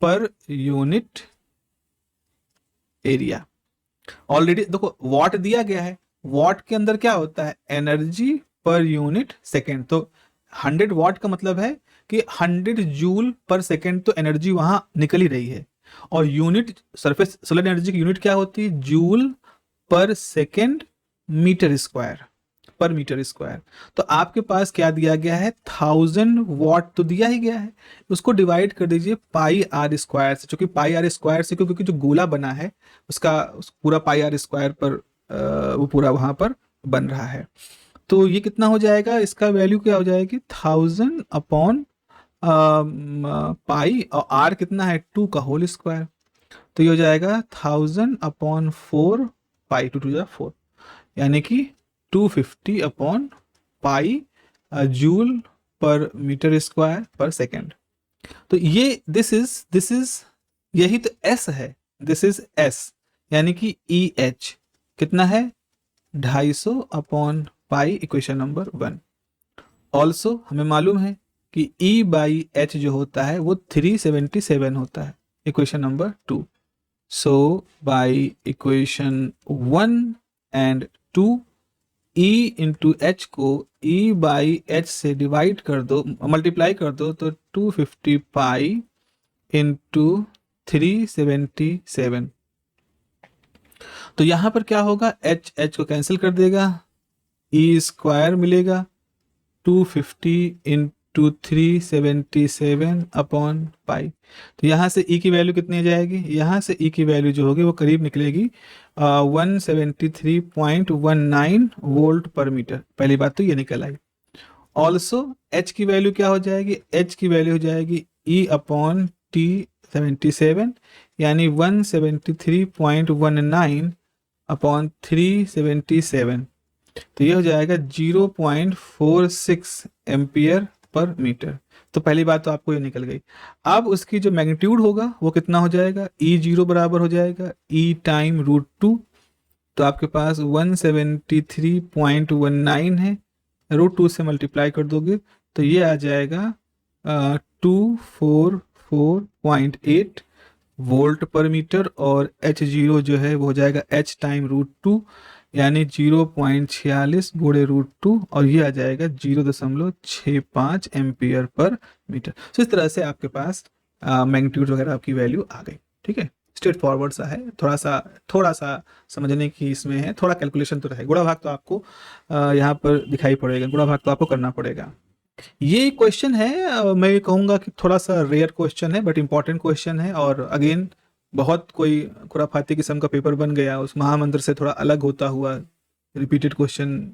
per unit area. Already देखो वॉट दिया गया है, वॉट के अंदर क्या होता है? Energy per unit second. तो 100 वाट का मतलब है कि 100 जूल पर सेकेंड तो एनर्जी वहां निकल ही रही है। और यूनिट सरफेस सोलर एनर्जी की यूनिट क्या होती है? Joule per second meter square, per meter square. तो आपके पास क्या दिया गया है? 1000 वाट तो दिया ही गया है, उसको डिवाइड कर दीजिए पाई आर स्क्वायर से। चूंकि पाई आर स्क्वायर से, क्योंकि जो गोला बना है उसका पूरा पाई आर स्क्वायर पर वो पूरा वहां पर बन रहा है। तो ये कितना हो जाएगा? इसका वैल्यू क्या हो जाएगी? 1000 अपॉन पाई, और आर कितना है? 2 का होल स्क्वायर। तो ये हो जाएगा 1000 अपॉन 4 पाई, 2 टू 4, यानी कि 250 upon pi joule per meter square per second. तो ये दिस इज यही तो एस है, दिस इज एस, यानी कि ई एच कितना है? 250 अपॉन पाई, इक्वेशन नंबर 1। ऑल्सो हमें मालूम है कि ई बाई एच जो होता है वो 377 होता है, equation number 2। So by equation 1 and 2 E into H को E बाई एच से डिवाइड कर दो, मल्टीप्लाई कर दो, तो 250 पाई इंटू 377। तो यहां पर क्या होगा? एच को कैंसिल कर देगा, E स्क्वायर मिलेगा 250 इंटू 377 अपॉन पाई। तो यहाँ से E की वैल्यू कितनी आ जाएगी? यहाँ से E की वैल्यू जो होगी वो करीब निकलेगी 173.19 वोल्ट पर मीटर। पहली बात तो ये निकल आई। ऑल्सो H की वैल्यू क्या हो जाएगी? H की वैल्यू हो जाएगी E अपॉन टी 77, यानी 173.19 अपॉन 377। तो ये हो जाएगा 0.46 एम्पियर पर मीटर। तो पहली बात तो आपको ये निकल गई। अब उसकी जो मैग्नीट्यूड होगा वो कितना हो जाएगा? E0 बराबर हो जाएगा E टाइम √2। तो आपके पास 173.19 है, √2 से मल्टीप्लाई कर दोगे तो ये आ जाएगा 244.8 वोल्ट पर मीटर। और H0 जो है वो हो जाएगा H टाइम √2, यानी 0.46 गुणे √2, और ये आ जाएगा 0.65 एम्पियर पर मीटर। तो इस तरह से आपके पास मैग्नीट्यूड वगैरह आपकी वैल्यू आ गई। ठीक है, स्ट्रेट फॉरवर्ड सा है, थोड़ा सा समझने की इसमें है, थोड़ा कैलकुलेशन तो रहेगा। गुणा भाग तो आपको यहाँ पर दिखाई पड़ेगा, गुणा भाग तो आपको करना पड़ेगा। ये क्वेश्चन है मैं कहूँगा कि थोड़ा सा रेयर क्वेश्चन है बट इम्पॉर्टेंट क्वेश्चन है, और अगेन बहुत कोई खुराफाती किस्म का पेपर बन गया उस महामंत्र से थोड़ा अलग होता हुआ, रिपीटेड क्वेश्चन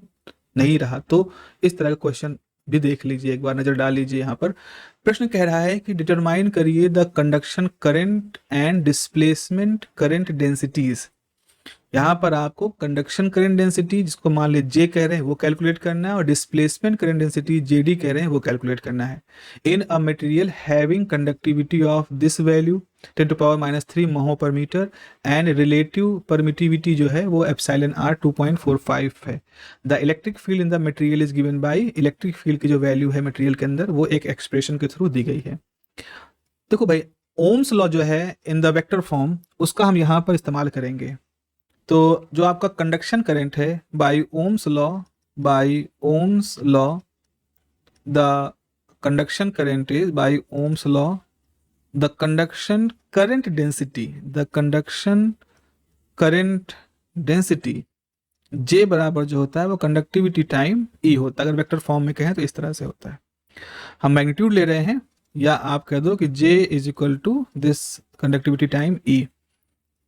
नहीं रहा, तो इस तरह का क्वेश्चन भी देख लीजिए, एक बार नजर डाल लीजिए। यहाँ पर प्रश्न कह रहा है कि डिटरमाइन करिए the conduction current and displacement current densities. यहाँ पर आपको कंडक्शन करंट डेंसिटी, जिसको मान लीजिए जे कह रहे हैं, वो कैलकुलेट करना है, और डिस्प्लेसमेंट करंट डेंसिटी जेडी कह रहे हैं, वो कैलकुलेट करना है। In a material having conductivity of this value 10⁻³ mho per metre and relative permittivity जो है वो एप्सिलॉन आर 2.45 है। The electric field in the material is given bye, electric field की जो वैल्यू है मटेरियल के अंदर वो एक एक्सप्रेशन के थ्रू दी गई है। देखो भाई, ओम्स लॉ जो है इन द वेक्टर फॉर्म, उसका हम यहाँ पर इस्तेमाल करेंगे। तो जो आपका कंडक्शन करंट है by Ohm's law, the conduction current is by Ohm's law, the conduction current density J बराबर जो होता है वो कंडक्टिविटी टाइम E होता है। अगर वेक्टर फॉर्म में कहें तो इस तरह से होता है। हम मैग्नीट्यूड ले रहे हैं, या आप कह दो कि J is equal to this conductivity time E।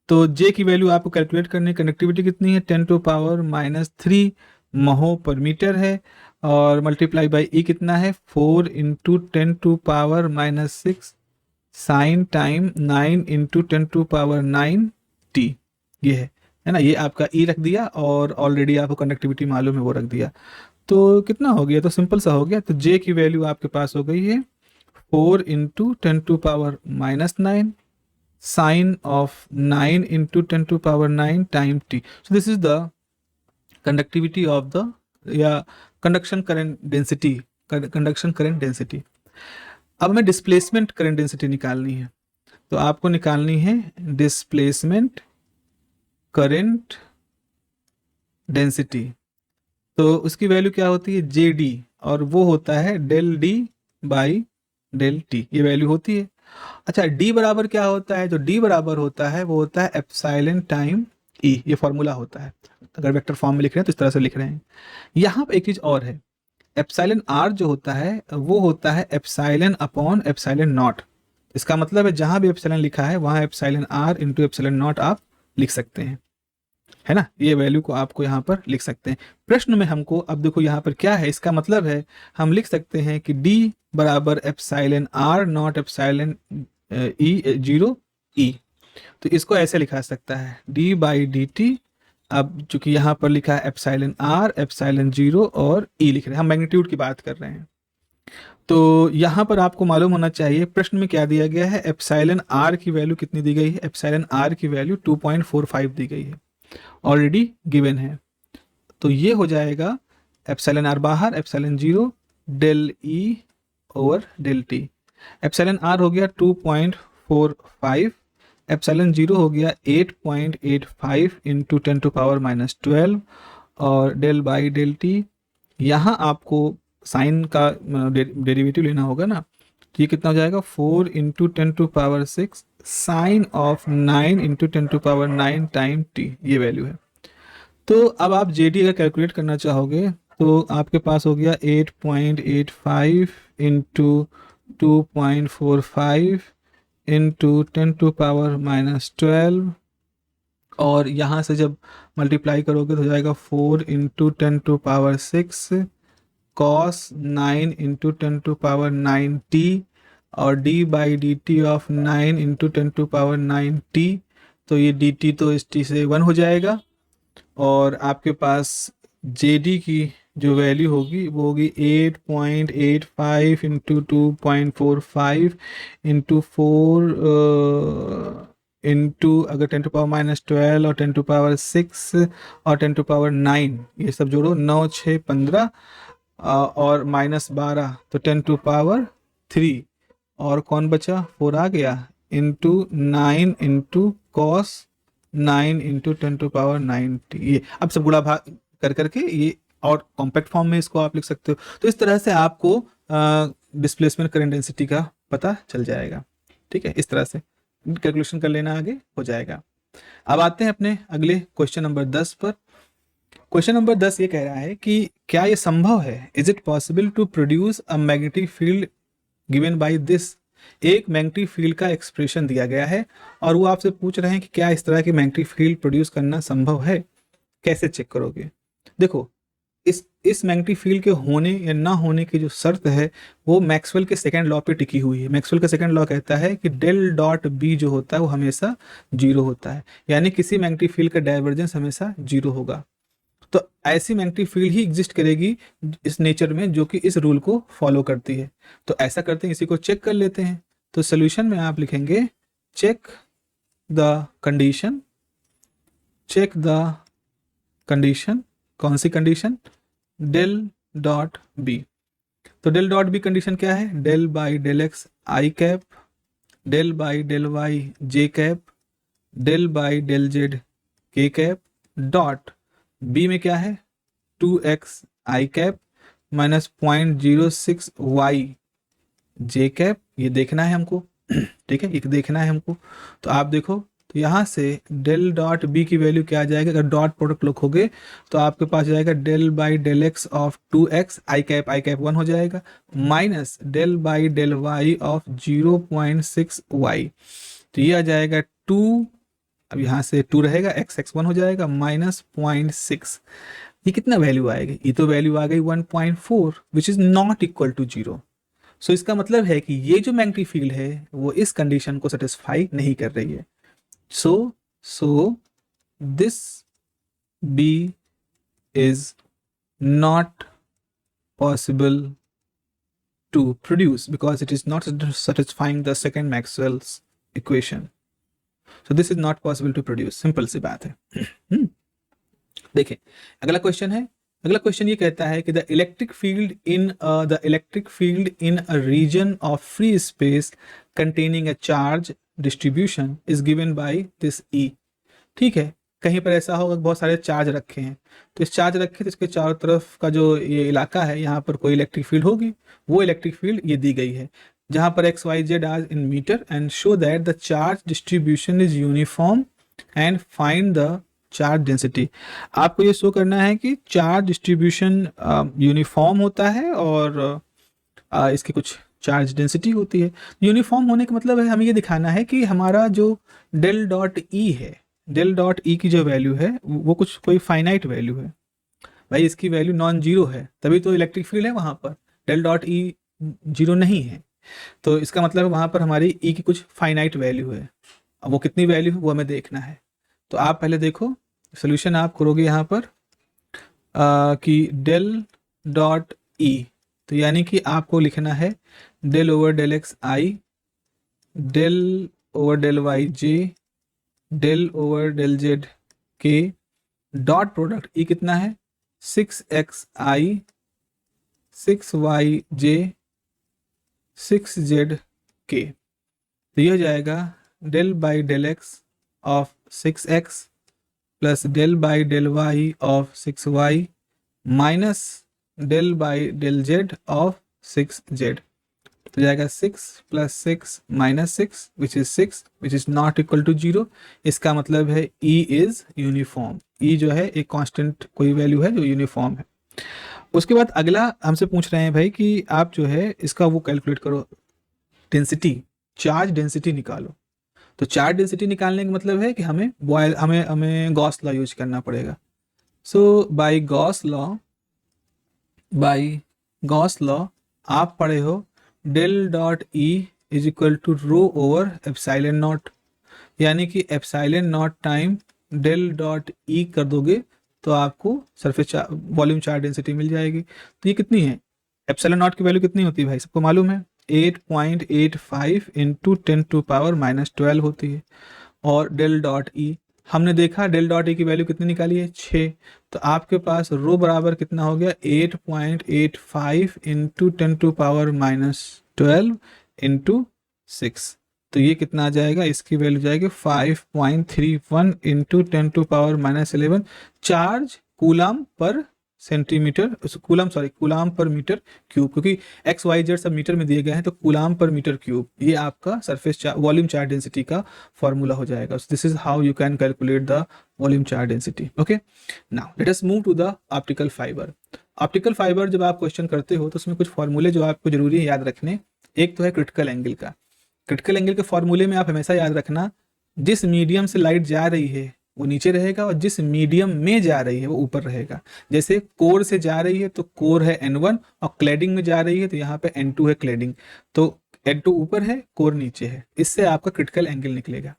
तो J की वैल्यू आपको कैलकुलेट करनी है। कंडक्टिविटी कितनी है, 10⁻³ महो पर मीटर है, और मल्टीप्लाई बाई E कितना है, 4 × 10⁻⁻6 साइन टाइम 9 × 10⁻9 t, ये है ना। ये आपका E रख दिया, और ऑलरेडी आपको कंडक्टिविटी मालूम है वो रख दिया। तो कितना हो गया, तो सिंपल सा हो गया। तो J की वैल्यू आपके पास हो गई है 4 × 10⁻⁻9 sine of 9 × 10⁻9 time t. So this is the conductivity of the, या conduction current density। अब हमें डिस्प्लेसमेंट करंट डेंसिटी निकालनी है, तो आपको निकालनी है डिस्प्लेसमेंट करंट डेंसिटी। तो उसकी वैल्यू क्या होती है, JD, और वो होता है del D by del T, ये वैल्यू होती है। अच्छा, D बराबर क्या होता है, जो D बराबर होता है वो होता है एप्सिलॉन टाइम E, ये फॉर्मूला होता है। अगर वेक्टर फॉर्म में लिख रहे हैं तो इस तरह से लिख रहे हैं। यहाँ पे एक चीज और है, एप्सिलॉन R जो होता है वो होता है एप्सिलॉन अपॉन एप्सिलॉन नॉट। इसका मतलब है जहां भी एप्सिलॉन लिखा है वहां एप्सिलॉन R × एप्सिलॉन नॉट आप लिख सकते हैं, है ना। ये वैल्यू को आपको यहाँ पर लिख सकते हैं। प्रश्न में हमको अब देखो यहाँ पर क्या है, इसका मतलब है हम लिख सकते हैं कि D बराबर epsilon R not epsilon E0 E। तो इसको ऐसे लिखा सकता है d/dt। अब चूंकि यहाँ पर लिखा है एप्सिलॉन R, एप्सिलॉन 0 और E लिख रहे हैं, हम मैग्नीट्यूड की बात कर रहे हैं। तो यहाँ पर आपको मालूम होना चाहिए प्रश्न में क्या दिया गया है, एप्सिलॉन R की वैल्यू कितनी दी गई है, एप्सिलॉन R की वैल्यू 2.45 दी गई है, ऑलरेडी गिवन है। तो ये हो जाएगा एप्सिलॉन R बाहर, epsilon 0 del E over del T। Epsilon R हो गया 2.45, एप्सिलॉन 0 हो गया 8.85 × 10⁻⁻12, और डेल बाई डेल T। यहाँ आपको साइन का डेरिवेटिव लेना होगा ना, तो ये कितना हो जाएगा, 4 × 10⁻6 साइन ऑफ 9 × 10⁻9 टाइम t, ये वैल्यू है। तो अब आप JD अगर कैलकुलेट करना चाहोगे तो आपके पास हो गया 8.85 × 2.45 × 10⁻12, और यहाँ से जब मल्टीप्लाई करोगे तो हो जाएगा 4 × 10⁻6 cos 9 × 10⁻9 t, और d/dt ऑफ 9 × 10⁻9 t। तो ये dt तो इस t से 1 हो जाएगा, और आपके पास JD की जो वैल्यू होगी वो होगी 8.85 × 2.45 × 4 अगर 10⁻12 और 10⁻6 और 10⁻9 ये सब जोड़ो, 9 6 15 और -12 तो 10⁻3, और कौन बचा, 4 आ गया, इंटू 9 × cos 9 × 10⁻9 t। ये अब सब गुणा भाग कर करके ये, और कॉम्पैक्ट फॉर्म में इसको आप लिख सकते हो। तो इस तरह से आपको डिस्प्लेसमेंट करंट डेंसिटी का पता चल जाएगा, ठीक है, इस तरह से। कैलकुलेशन कर लेना, आगे हो जाएगा। अब आते हैं अपने अगले क्वेश्चन नंबर 10 पर। क्वेश्चन नंबर 10 ये कह रहा है कि क्या ये संभव है, is it possible to produce a magnetic field given by this. एक मैग्नेटिक फील्ड का एक्सप्रेशन दिया गया है और वो आपसे पूछ रहे हैं कि क्या इस तरह की मैग्नेटिक फील्ड प्रोड्यूस करना संभव है, कैसे चेक करोगे। देखो, इस मैग्नेटिक फील्ड के होने या ना होने की जो शर्त है वो मैक्सवेल के सेकंड लॉ पे टिकी हुई है। मैक्सवेल का सेकंड लॉ कहता है कि डेल डॉट बी जो होता है वो हमेशा जीरो होता है, यानी किसी मैग्नेटिक फील्ड का डाइवर्जेंस हमेशा जीरो होगा। तो ऐसी मैग्नेटिक फील्ड ही एग्जिस्ट करेगी इस नेचर में जो कि इस रूल को फॉलो करती है। तो ऐसा करते हैं, इसी को चेक कर लेते हैं। तो सोल्यूशन में आप लिखेंगे check the condition, check the condition, कौन सी कंडीशन, डेल डॉट बी। तो डेल डॉट बी कंडीशन क्या है, del by del X I cap, del by del Y J cap, del by del Z K cap, dot B में क्या है 2x I cap minus 0.06 Y J cap. ये देखना है हमको, ठीक है, ये देखना है हमको। तो आप देखो, तो यहाँ से डेल डॉट बी की वैल्यू क्या आ जाएगा, अगर डॉट प्रोडक्ट लिखोगे तो आपके पास जाएगा del by del X of 2x I cap 1 हो जाएगा, minus del by del Y of 0.6 Y. तो ये आ जाएगा 2, अब यहाँ से 2 रहेगा, x1 हो जाएगा माइनस 0.6। ये कितना वैल्यू आएगी, ये तो वैल्यू आ गई 1.4 which is not equal to 0। So इसका मतलब है कि ये जो मैग्नेटिक फील्ड है वो इस कंडीशन को सेटिस्फाई नहीं कर रही है। So this be is not possible to produce because it is not satisfying the second Maxwell's equation. So this is not possible to produce, simple सी बात है। देखिए अगला क्वेश्चन है, अगला क्वेश्चन ये कहता है कि the electric field in a region of free space containing a charge distribution is given by this E. ठीक है, कहीं पर ऐसा होगा बहुत सारे चार्ज रखे हैं, तो इस चार्ज रखे तो इसके चारों तरफ का जो ये इलाका है यहाँ पर कोई इलेक्ट्रिक फील्ड होगी, वो इलेक्ट्रिक फील्ड ये दी गई है जहाँ पर X Y Z are in meter and show that the charge distribution is uniform and find the charge density. आपको ये शो करना है कि चार्ज डिस्ट्रीब्यूशन यूनिफॉर्म होता है और इसकी कुछ चार्ज डेंसिटी होती है। यूनिफॉर्म होने का मतलब है हमें ये दिखाना है कि हमारा जो डेल डॉट ई है, डेल डॉट ई की जो वैल्यू है वो कुछ कोई फाइनाइट वैल्यू है। भाई इसकी वैल्यू नॉन जीरो है तभी तो इलेक्ट्रिक फील्ड है वहाँ पर, डेल डॉट ई जीरो नहीं है, तो इसका मतलब वहाँ पर हमारी ई की कुछ फाइनाइट वैल्यू है। अब वो कितनी वैल्यू है वो हमें देखना है। तो आप पहले देखो सोल्यूशन आप करोगे यहाँ पर कि डेल डॉट ई, तो यानी कि आपको लिखना है डेल ओवर डेल एक्स आई, डेल ओवर डेल वाई जे, डेल ओवर डेल जेड के, डॉट प्रोडक्ट ई कितना है 6x आई 6y जे 6z के। तो यह हो जाएगा del by del X of 6x plus del by del Y of 6y minus del by del Z of 6z। तो जाएगा 6 plus 6 minus 6 which is 6 which is not equal to 0। इसका मतलब है E इज यूनिफॉर्म, E जो है एक constant कोई value है जो यूनिफॉर्म है। उसके बाद अगला हमसे पूछ रहे हैं भाई कि आप जो है इसका वो कैलकुलेट करो, डेंसिटी, चार्ज डेंसिटी निकालो। तो चार्ज डेंसिटी निकालने का मतलब है कि हमें गॉस लॉ यूज करना पड़ेगा। सो बाय गॉस लॉ आप पढ़े हो del dot E is equal to rho over epsilon not, यानी कि epsilon not time del dot E कर दोगे तो आपको सरफेस वॉल्यूम चार्ज डेंसिटी मिल जाएगी। तो ये कितनी है, एप्सिलॉन नॉट की वैल्यू कितनी होती है भाई सबको मालूम है, 8.85 इंटू 10⁻12 होती है। और डेल डॉट ई हमने देखा डेल डॉट ई की वैल्यू कितनी निकाली है 6, तो आपके पास रो बराबर कितना हो गया 8.85 इंटू 10⁻12 इंटू 6। तो ये कितना आ जाएगा, इसकी वैल्यू जाएगी 5.31 into 10⁻11 charge coulomb per centimetre, coulomb पर मीटर क्यूब, क्योंकि एक्स वाई जेड सब मीटर में दिए गए हैं, तो कूलाम पर मीटर क्यूब ये आपका सरफेस वॉल्यूम चार्ज डेंसिटी का फॉर्मूला हो जाएगा. This is how you can calculate the volume charge density. Okay, now let us move to the optical fiber. Optical fiber जब आप क्वेश्चन करते हो तो उसमें कुछ फॉर्मूले जो आपको जरूरी है याद रखने. एक तो है क्रिटिकल एंगल का. क्रिटिकल एंगल के फॉर्मूले में आप हमेशा याद रखना, जिस मीडियम से लाइट जा रही है वो नीचे रहेगा और जिस मीडियम में जा रही है वो ऊपर रहेगा. जैसे कोर से जा रही है तो कोर है N1 और क्लैडिंग में जा रही है तो यहाँ पे N2 है क्लैडिंग. तो N2 ऊपर है, कोर नीचे है, इससे आपका क्रिटिकल एंगल निकलेगा.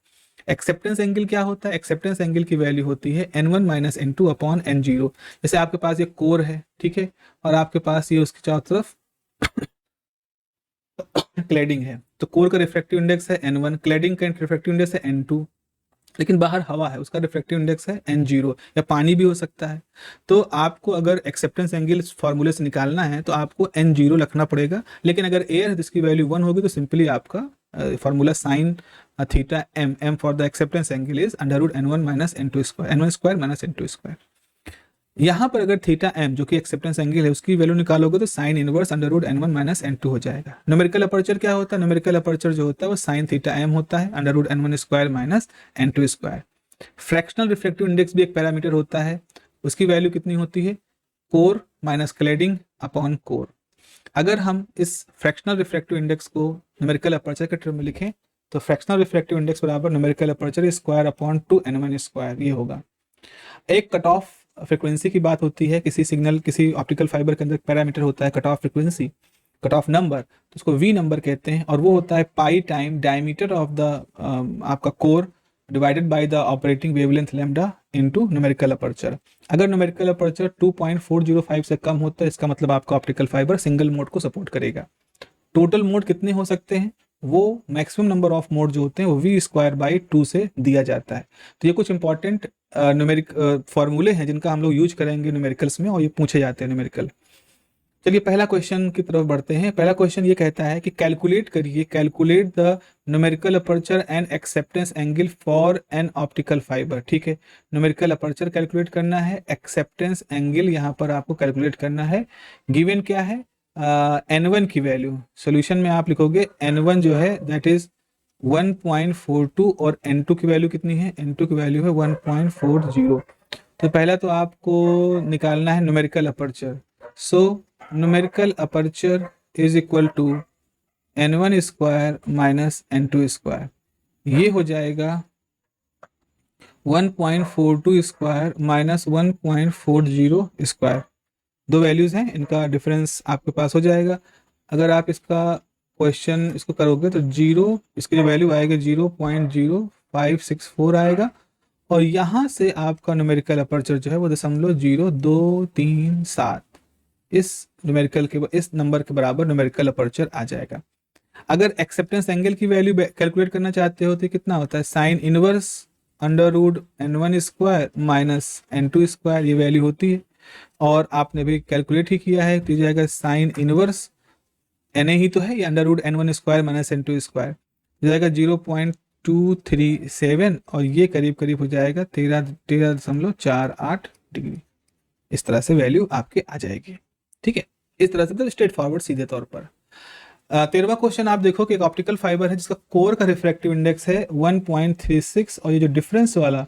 एक्सेप्टेंस एंगल क्या होता है? एक्सेप्टेंस एंगल की वैल्यू होती है N1 minus N2 upon N0. जैसे आपके पास ये कोर है, ठीक है, और आपके पास ये उसके चारों तरफ क्लैडिंग है, तो कोर का रिफ्रैक्टिव इंडेक्स है N1, क्लैडिंग का रिफ्रैक्टिव इंडेक्स है N2, लेकिन बाहर हवा है उसका रिफ्रैक्टिव इंडेक्स है N0, या पानी भी हो सकता है. तो आपको अगर एक्सेप्टेंस एंगल फॉर्मूले से निकालना है तो आपको N0 रखना पड़ेगा, लेकिन अगर एयर है तो इसकी वैल्यू 1 होगी, तो सिंपली आपका formula sine theta M for the acceptance angle is under root N1 minus N2 square, N1 square minus N2 square. यहाँ पर अगर थीटा एम जो कि एक्सेप्टेंस एंगल है उसकी वैल्यू निकालोगे तो sine inverse under root N1 minus N2 हो जाएगा. न्यूमेरिकल अपर्चर क्या होता है? न्यूमेरिकल अपर्चर जो होता है वो साइन थीटा एम होता है under root N1 square minus N2 square. Fractional reflective index भी एक पैरामीटर होता है, उसकी वैल्यू कितनी होती है? Core minus cladding upon core. अगर हम इस फ्रैक्शनल रिफ्लेक्टिव इंडेक्स को न्यूमेरिकल अपर्चर के टर्म में लिखें तो फ्रैक्शनल रिफ्लेक्टिव इंडेक्स बराबर numerical aperture square upon 2N1 square ये होगा. एक कट ऑफ फ्रिक्वेंसी की बात होती है, किसी सिग्नल किसी ऑप्टिकल फाइबर के अंदर पैरामीटर होता है cut off frequency, cut off number, तो उसको वी नंबर कहते हैं, और वो होता है पाई टाइम डायमीटर ऑफ द आपका core divided by the operating wavelength lambda into numerical aperture. अगर न्यूमेरिकल अपर्चर 2.405 से कम होता है इसका मतलब आपका ऑप्टिकल फाइबर सिंगल मोड को सपोर्ट करेगा. टोटल मोड कितने हो सकते हैं? वो मैक्सिमम नंबर ऑफ मोड जो होते हैं वो वी स्क्वायर बाई 2 से दिया जाता है. तो ये कुछ इंपॉर्टेंट न्यूमेरिक फॉर्मूले हैं जिनका हम लोग यूज करेंगे न्यूमेरिकल्स में, और ये पूछे जाते हैं न्यूमेरिकल. चलिए पहला क्वेश्चन की तरफ बढ़ते हैं. पहला क्वेश्चन ये कहता है कि कैलकुलेट करिए, calculate the numerical aperture and acceptance angle for an optical fibre. ठीक है, न्यूमेरिकल अपर्चर कैलकुलेट करना है, एक्सेप्टेंस एंगल यहाँ पर आपको कैलकुलेट करना है. गिवन क्या है? N1 की वैल्यू सोल्यूशन में आप लिखोगे N1 जो है दैट इज 1.42 और N2 की वैल्यू कितनी है? N2 की वैल्यू है 1.40. तो पहला तो आपको निकालना है numerical aperture. So numerical aperture is equal to N1 square minus N2 square. ये हो जाएगा 1.42 स्क्वायर माइनस 1.40 स्क्वायर. दो वैल्यूज हैं, इनका डिफरेंस आपके पास हो जाएगा. अगर आप इसका क्वेश्चन इसको करोगे तो इसकी जो वैल्यू आएगी 0.0564 आएगा, और यहाँ से आपका न्यूमेरिकल अपर्चर जो है वो 0.0237 इस नंबर के बराबर न्यूमेरिकल अपर्चर आ जाएगा. अगर एक्सेप्टेंस एंगल की वैल्यू कैलकुलेट करना चाहते हो तो कितना होता है? Sine inverse under root N1 square minus N2 square ये वैल्यू होती है, और आपने भी कैलकुलेट ही किया है, तो जाएगा साइन इनवर्स Na ही तो है, ये under root N1 square minus N2 square जाएगा 0.237, और ये करीब करीब हो जाएगा 13.48 डिग्री. इस तरह से वैल्यू आपके आ जाएगी. ठीक है, इस तरह से स्ट्रेट फॉरवर्ड सीधे तौर पर. 13वां क्वेश्चन आप देखो कि एक ऑप्टिकल फाइबर है जिसका कोर का रिफ्रैक्टिव इंडेक्स है 1.36, और ये जो डिफरेंस वाला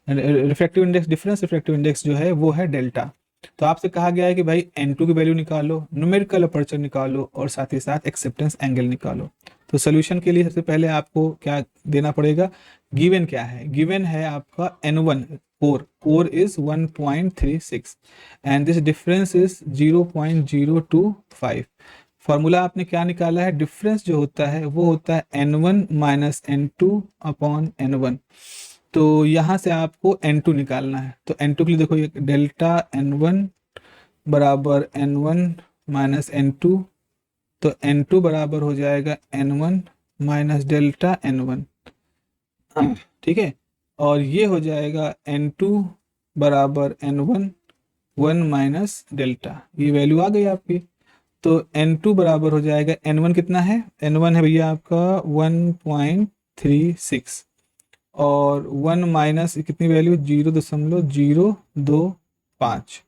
refractive index, difference refractive index जो है वो है डेल्टा. तो आपसे कहा गया है कि भाई N2 की वैल्यू निकालो, न्यूमेरिकल अपर्चर निकालो, और साथ ही साथ एक्सेप्टेंस एंगल निकालो. तो सोल्यूशन के लिए सबसे पहले आपको क्या देना पड़ेगा? गिवन क्या है? गिवन है आपका N1 core is 1.36 and this difference is 0.025. Formula आपने क्या निकाला है? डिफरेंस जो होता है वो होता है N1 minus N2 upon N1. तो यहाँ से आपको N2 निकालना है. तो N2 के लिए देखो ये डेल्टा N1 बराबर N1 माइनस N2, तो N2 बराबर हो जाएगा N1 माइनस डेल्टा N1. ठीक है, और ये हो जाएगा N2 बराबर N1 1 माइनस डेल्टा. ये वैल्यू आ गई आपकी. तो N2 बराबर हो जाएगा N1 कितना है? N1 है भैया आपका 1.36, और 1 माइनस कितनी वैल्यू? 0.025.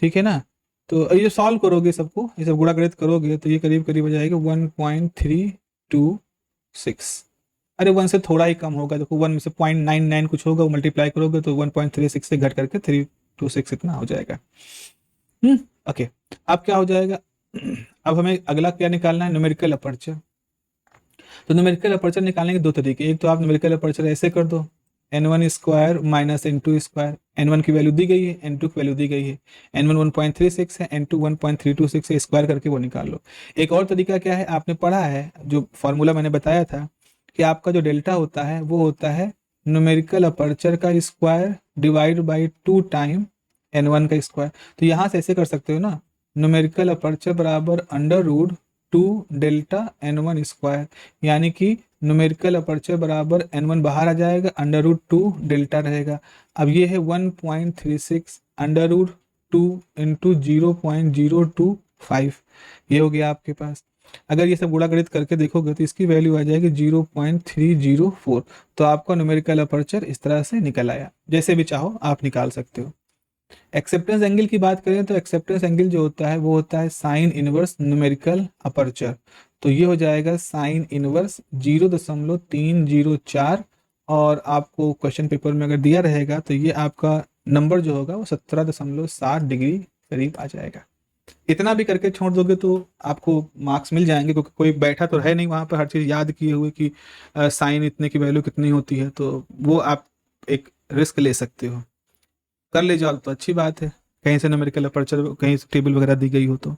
ठीक है ना। तो ये सॉल्व करोगे सबको, ये सब गुणा गणित करोगे तो ये करीब करीब हो जाएगा 1.326। अरे 1 से थोड़ा ही कम होगा, देखो 1 में से 0.99 कुछ होगा, वो मल्टीप्लाई करोगे तो 1.36 से घट करके 326 इतना हो जाएगा। ओके, अब क्या हो जाएगा, अब हमें अगला क्या निकालना है, न्यूमेरिकल अपर्चर। तो न्यूमेरिकल अपर्चर निकालने के दो तरीके, एक तो आप न्यूमेरिकल अपर्चर ऐसे कर दो, n1 square minus n2 square, n1 की वैल्यू दी गई है, n2 की वैल्यू दी गई है, n1 1.36 है, n2 1.326 है, स्क्वायर करके वो निकाल लो। एक और तरीका क्या है, आपने पढ़ा है जो फॉर्मूला मैंने बताया था कि आपका जो डेल्टा होता है वो होता है न्यूमेरिकल अपर्चर का square divide by 2 time n1 का स्क्वायर। तो यहाँ से ऐसे कर सकते हो ना, न्यूमेरिकल अपर्चर बराबर under root 2 delta n1 square, यानी कि न्यूमेरिकल अपर्चर बराबर n1 बाहर आ जाएगा, अंडर रूट 2 डेल्टा रहेगा। अब ये है 1.36 अंडर रूट 2 इंटू 0.025, ये हो गया आपके पास। अगर ये सब गुणा गणित करके देखोगे तो इसकी वैल्यू आ जाएगी 0.304। तो आपका न्यूमेरिकल अपर्चर इस तरह से निकल आया, जैसे भी चाहो आप निकाल सकते हो। एक्सेप्टेंस एंगल की बात करें तो एक्सेप्टेंस एंगल जो होता है वो होता है साइन इनवर्स न्यूमेरिकल अपर्चर। तो ये हो जाएगा साइन इनवर्स 0.304, और आपको क्वेश्चन पेपर में अगर दिया रहेगा तो ये आपका नंबर जो होगा वो 17.7 डिग्री करीब आ जाएगा। इतना भी करके छोड़ दोगे तो आपको मार्क्स मिल जाएंगे, क्योंकि कोई बैठा तो है नहीं वहाँ पर हर चीज़ याद किए हुए कि साइन इतने की वैल्यू कितनी होती है, तो वो आप एक रिस्क ले सकते हो, कर ले जाओ तो अच्छी बात है, कहीं से न्यूमेरिकल अपर्चर कहीं से टेबल वगैरह दी गई हो तो।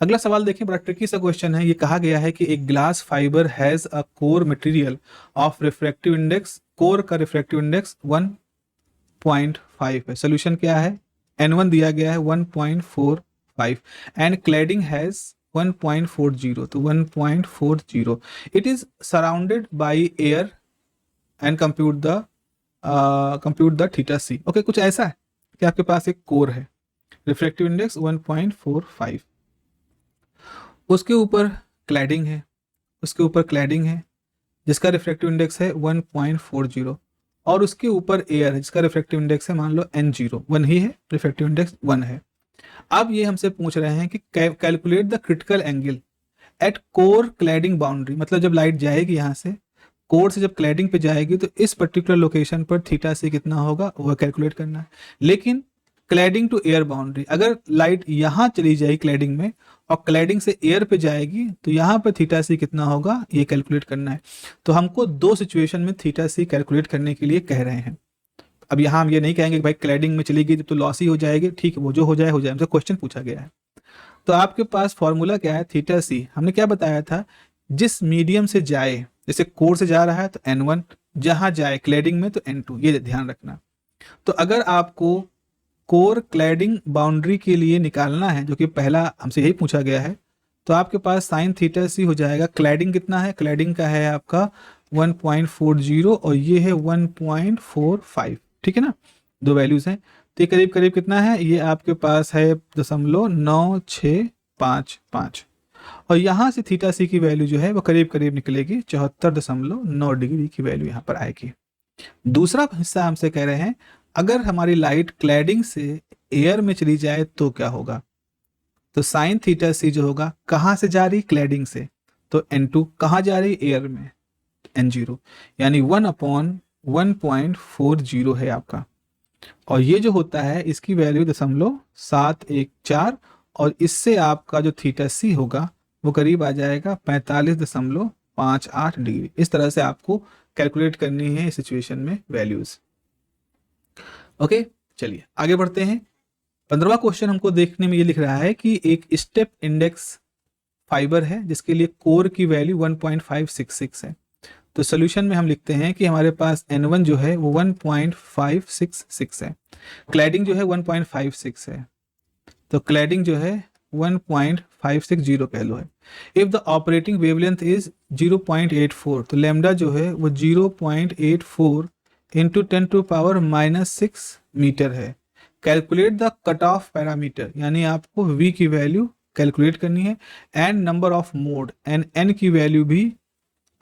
अगला सवाल देखिए, बड़ा ट्रिकी सा क्वेश्चन है। ये कहा गया है कि एक glass fibre has a core material of refractive index, core का रिफ्रैक्टिव इंडेक्स 1.5 है। सोल्यूशन क्या है, n1 दिया गया है 1.45 एंड क्लैडिंग हैज 1.40, तो 1.40 it is surrounded by air and compute the theta C. Okay, कुछ ऐसा है कि आपके पास एक कोर है, रिफ्रैक्टिव इंडेक्स 1.45, उसके ऊपर क्लैडिंग है, उसके ऊपर क्लैडिंग है जिसका रिफ्रैक्टिव इंडेक्स है 1.40, और उसके ऊपर एयर है जिसका रिफ्रैक्टिव इंडेक्स है मान लो n0, 1 ही है, रिफ्रैक्टिव इंडेक्स 1 है। अब ये हमसे पूछ रहे हैं कि calculate the critical angle at core cladding boundary, मतलब जब लाइट जाएगी यहाँ से कोर से जब क्लैडिंग पे जाएगी तो इस पर्टिकुलर लोकेशन पर थीटा सी कितना होगा वह कैलकुलेट करना है। लेकिन क्लैडिंग टू एयर बाउंड्री, अगर लाइट यहाँ चली जाएगी क्लैडिंग में और क्लैडिंग से एयर पे जाएगी तो यहाँ पर थीटा सी कितना होगा ये कैलकुलेट करना है। तो हमको दो सिचुएशन में थीटा सी कैलकुलेट करने के लिए कह रहे हैं। अब यहाँ हम ये नहीं कहेंगे कि भाई क्लैडिंग में चली गई तो लॉस ही हो जाएगी, ठीक है वो जो हो जाए हमसे क्वेश्चन पूछा गया है। तो आपके पास फॉर्मूला क्या है, थीटा सी हमने क्या बताया था, जिस मीडियम से जाए, जैसे कोर से जा रहा है तो n1, जहां जाए क्लैडिंग में तो n2, ये ध्यान रखना। तो अगर आपको कोर क्लैडिंग बाउंड्री के लिए निकालना है, जो कि पहला हमसे यही पूछा गया है, तो आपके पास साइन थीटा सी हो जाएगा। क्लैडिंग कितना है, क्लैडिंग का है आपका 1.40 और ये है 1.45, ठीक है ना, दो वैल्यूज हैं। तो ये करीब करीब कितना है, ये आपके पास है 0.9655, और यहाँ से थीटा सी की वैल्यू जो है वो करीब करीब निकलेगी 74.9 डिग्री की वैल्यू यहाँ पर आएगी। दूसरा हिस्सा हमसे कह रहे हैं अगर हमारी लाइट क्लैडिंग से एयर में चली जाए तो क्या होगा। तो साइन थीटा सी जो होगा कहाँ से जा रही, क्लैडिंग से, तो n2 कहाँ जा रही, एयर में, n0, यानी 1/1.40 है आपका। और ये जो होता है इसकी वैल्यू 0.714, और इससे आपका जो थीटा सी होगा वो करीब आ जाएगा 45.58 डिग्री। इस तरह से आपको कैलकुलेट करनी है इस सिचुएशन में वैल्यूज। ओके, चलिए आगे बढ़ते हैं। 15वां क्वेश्चन हमको देखने में ये लिख रहा है कि एक स्टेप इंडेक्स फाइबर है जिसके लिए कोर की वैल्यू 1.566 है। तो सोल्यूशन में हम लिखते हैं कि हमारे पास n1 जो है वो 1.566 है, क्लैडिंग जो है 1.56 है, तो क्लैडिंग जो है 1.560 कह लो है। If the operating wavelength is 0.84, तो लेमडा जो है वो 0.84 इंटू 10⁻⁻6 मीटर है। Calculate the cut off parameter, यानी आपको v की वैल्यू कैलकुलेट करनी है, and number of mode and n की वैल्यू भी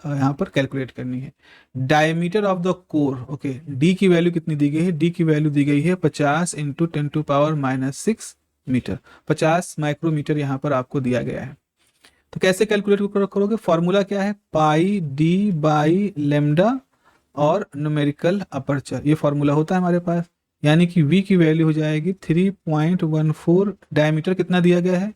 यहाँ पर कैलकुलेट करनी है। Diameter of the core, okay, d की वैल्यू कितनी दी गई है, d की वैल्यू दी गई है 50 इंटू 10⁻⁻6 मीटर, 50 माइक्रोमीटर यहाँ पर आपको दिया गया है। तो कैसे कैलकुलेट करोगे? फॉर्मूला क्या है? पाई डी बाई लेमडा और न्यूमेरिकल अपर्चर, ये फॉर्मूला होता है हमारे पास। यानी कि v की वैल्यू हो जाएगी 3.14, डायमीटर कितना दिया गया है?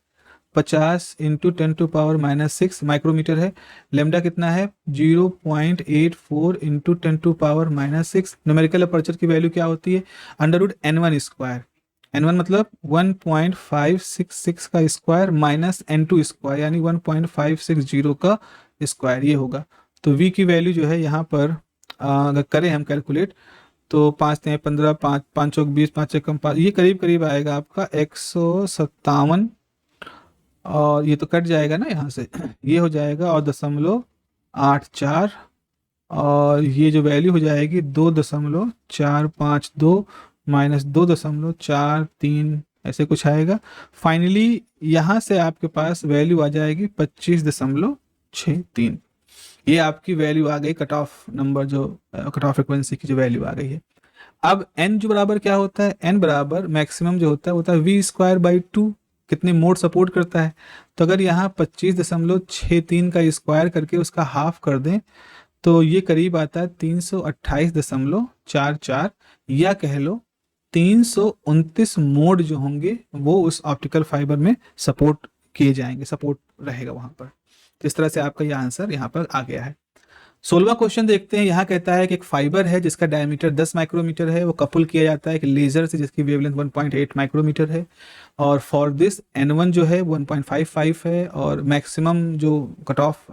50 इंटू 10⁻⁻6 माइक्रोमीटर है। लेमडा कितना है? 0.84 इंटू 10⁻⁻6। न्यूमेरिकल अपर्चर की वैल्यू क्या होती है? √n1 square. n1 मतलब 1.566 का स्क्वायर माइनस n2 स्क्वायर, यानी 1.560 का स्क्वायर, ये होगा। तो v की वैल्यू जो है यहाँ पर अगर करें हम कैलकुलेट, तो 5 3 15, 5 5 चौक 20, 5 1 5, ये करीब करीब आएगा आपका 157, और ये तो कट जाएगा ना यहाँ से, ये हो जाएगा और 0.84, और ये जो वैल्यू हो जाएगी 2.452 माइनस 2.43, ऐसे कुछ आएगा। फाइनली यहाँ से आपके पास वैल्यू आ जाएगी 25.63। ये आपकी वैल्यू आ गई, कट ऑफ नंबर, जो कट ऑफ फ्रिक्वेंसी की जो वैल्यू आ गई है। अब n जो बराबर क्या होता है? n बराबर मैक्सिमम जो होता है वो होता है v²/2, कितने मोड सपोर्ट करता है। तो अगर यहाँ 25.63 का स्क्वायर करके उसका हाफ कर दें तो ये करीब आता है 328.44, या कह लो 329 मोड जो होंगे वो उस ऑप्टिकल फाइबर में सपोर्ट किए जाएंगे, सपोर्ट रहेगा वहां पर। तो इस तरह से आपका ये आंसर यहाँ पर आ गया है। 16वां क्वेश्चन देखते हैं। यहाँ कहता है कि एक फाइबर है जिसका डायमीटर 10 माइक्रोमीटर है, वो कपल किया जाता है एक लेजर से जिसकी वेवलेंथ 1.8 माइक्रोमीटर है, और फॉर दिस n1 जो है 1.55 है, और मैक्सिमम कट ऑफ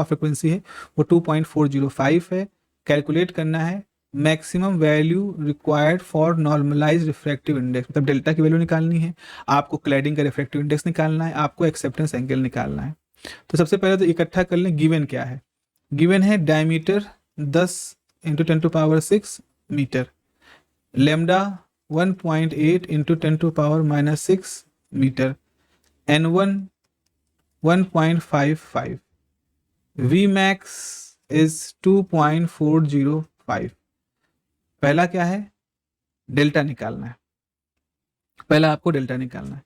फ्रिक्वेंसी है वो 2.405 है। कैलकुलेट करना है maximum value required for normalize refractive index, मतलब डेल्टा की वैल्यू निकालनी है आपको, क्लैडिंग का रिफ्रैक्टिव इंडेक्स निकालना है आपको, एक्सेप्टेंस एंगल निकालना है। तो सबसे पहले तो इकट्ठा कर लें, गिवन क्या है? गिवन है diameter 10 into 10⁻6 metre, lambda 1.8 into 10⁻⁻6 metre, n1 1.55, v max is 2.405। पहला क्या है? डेल्टा निकालना है, पहला आपको डेल्टा निकालना है।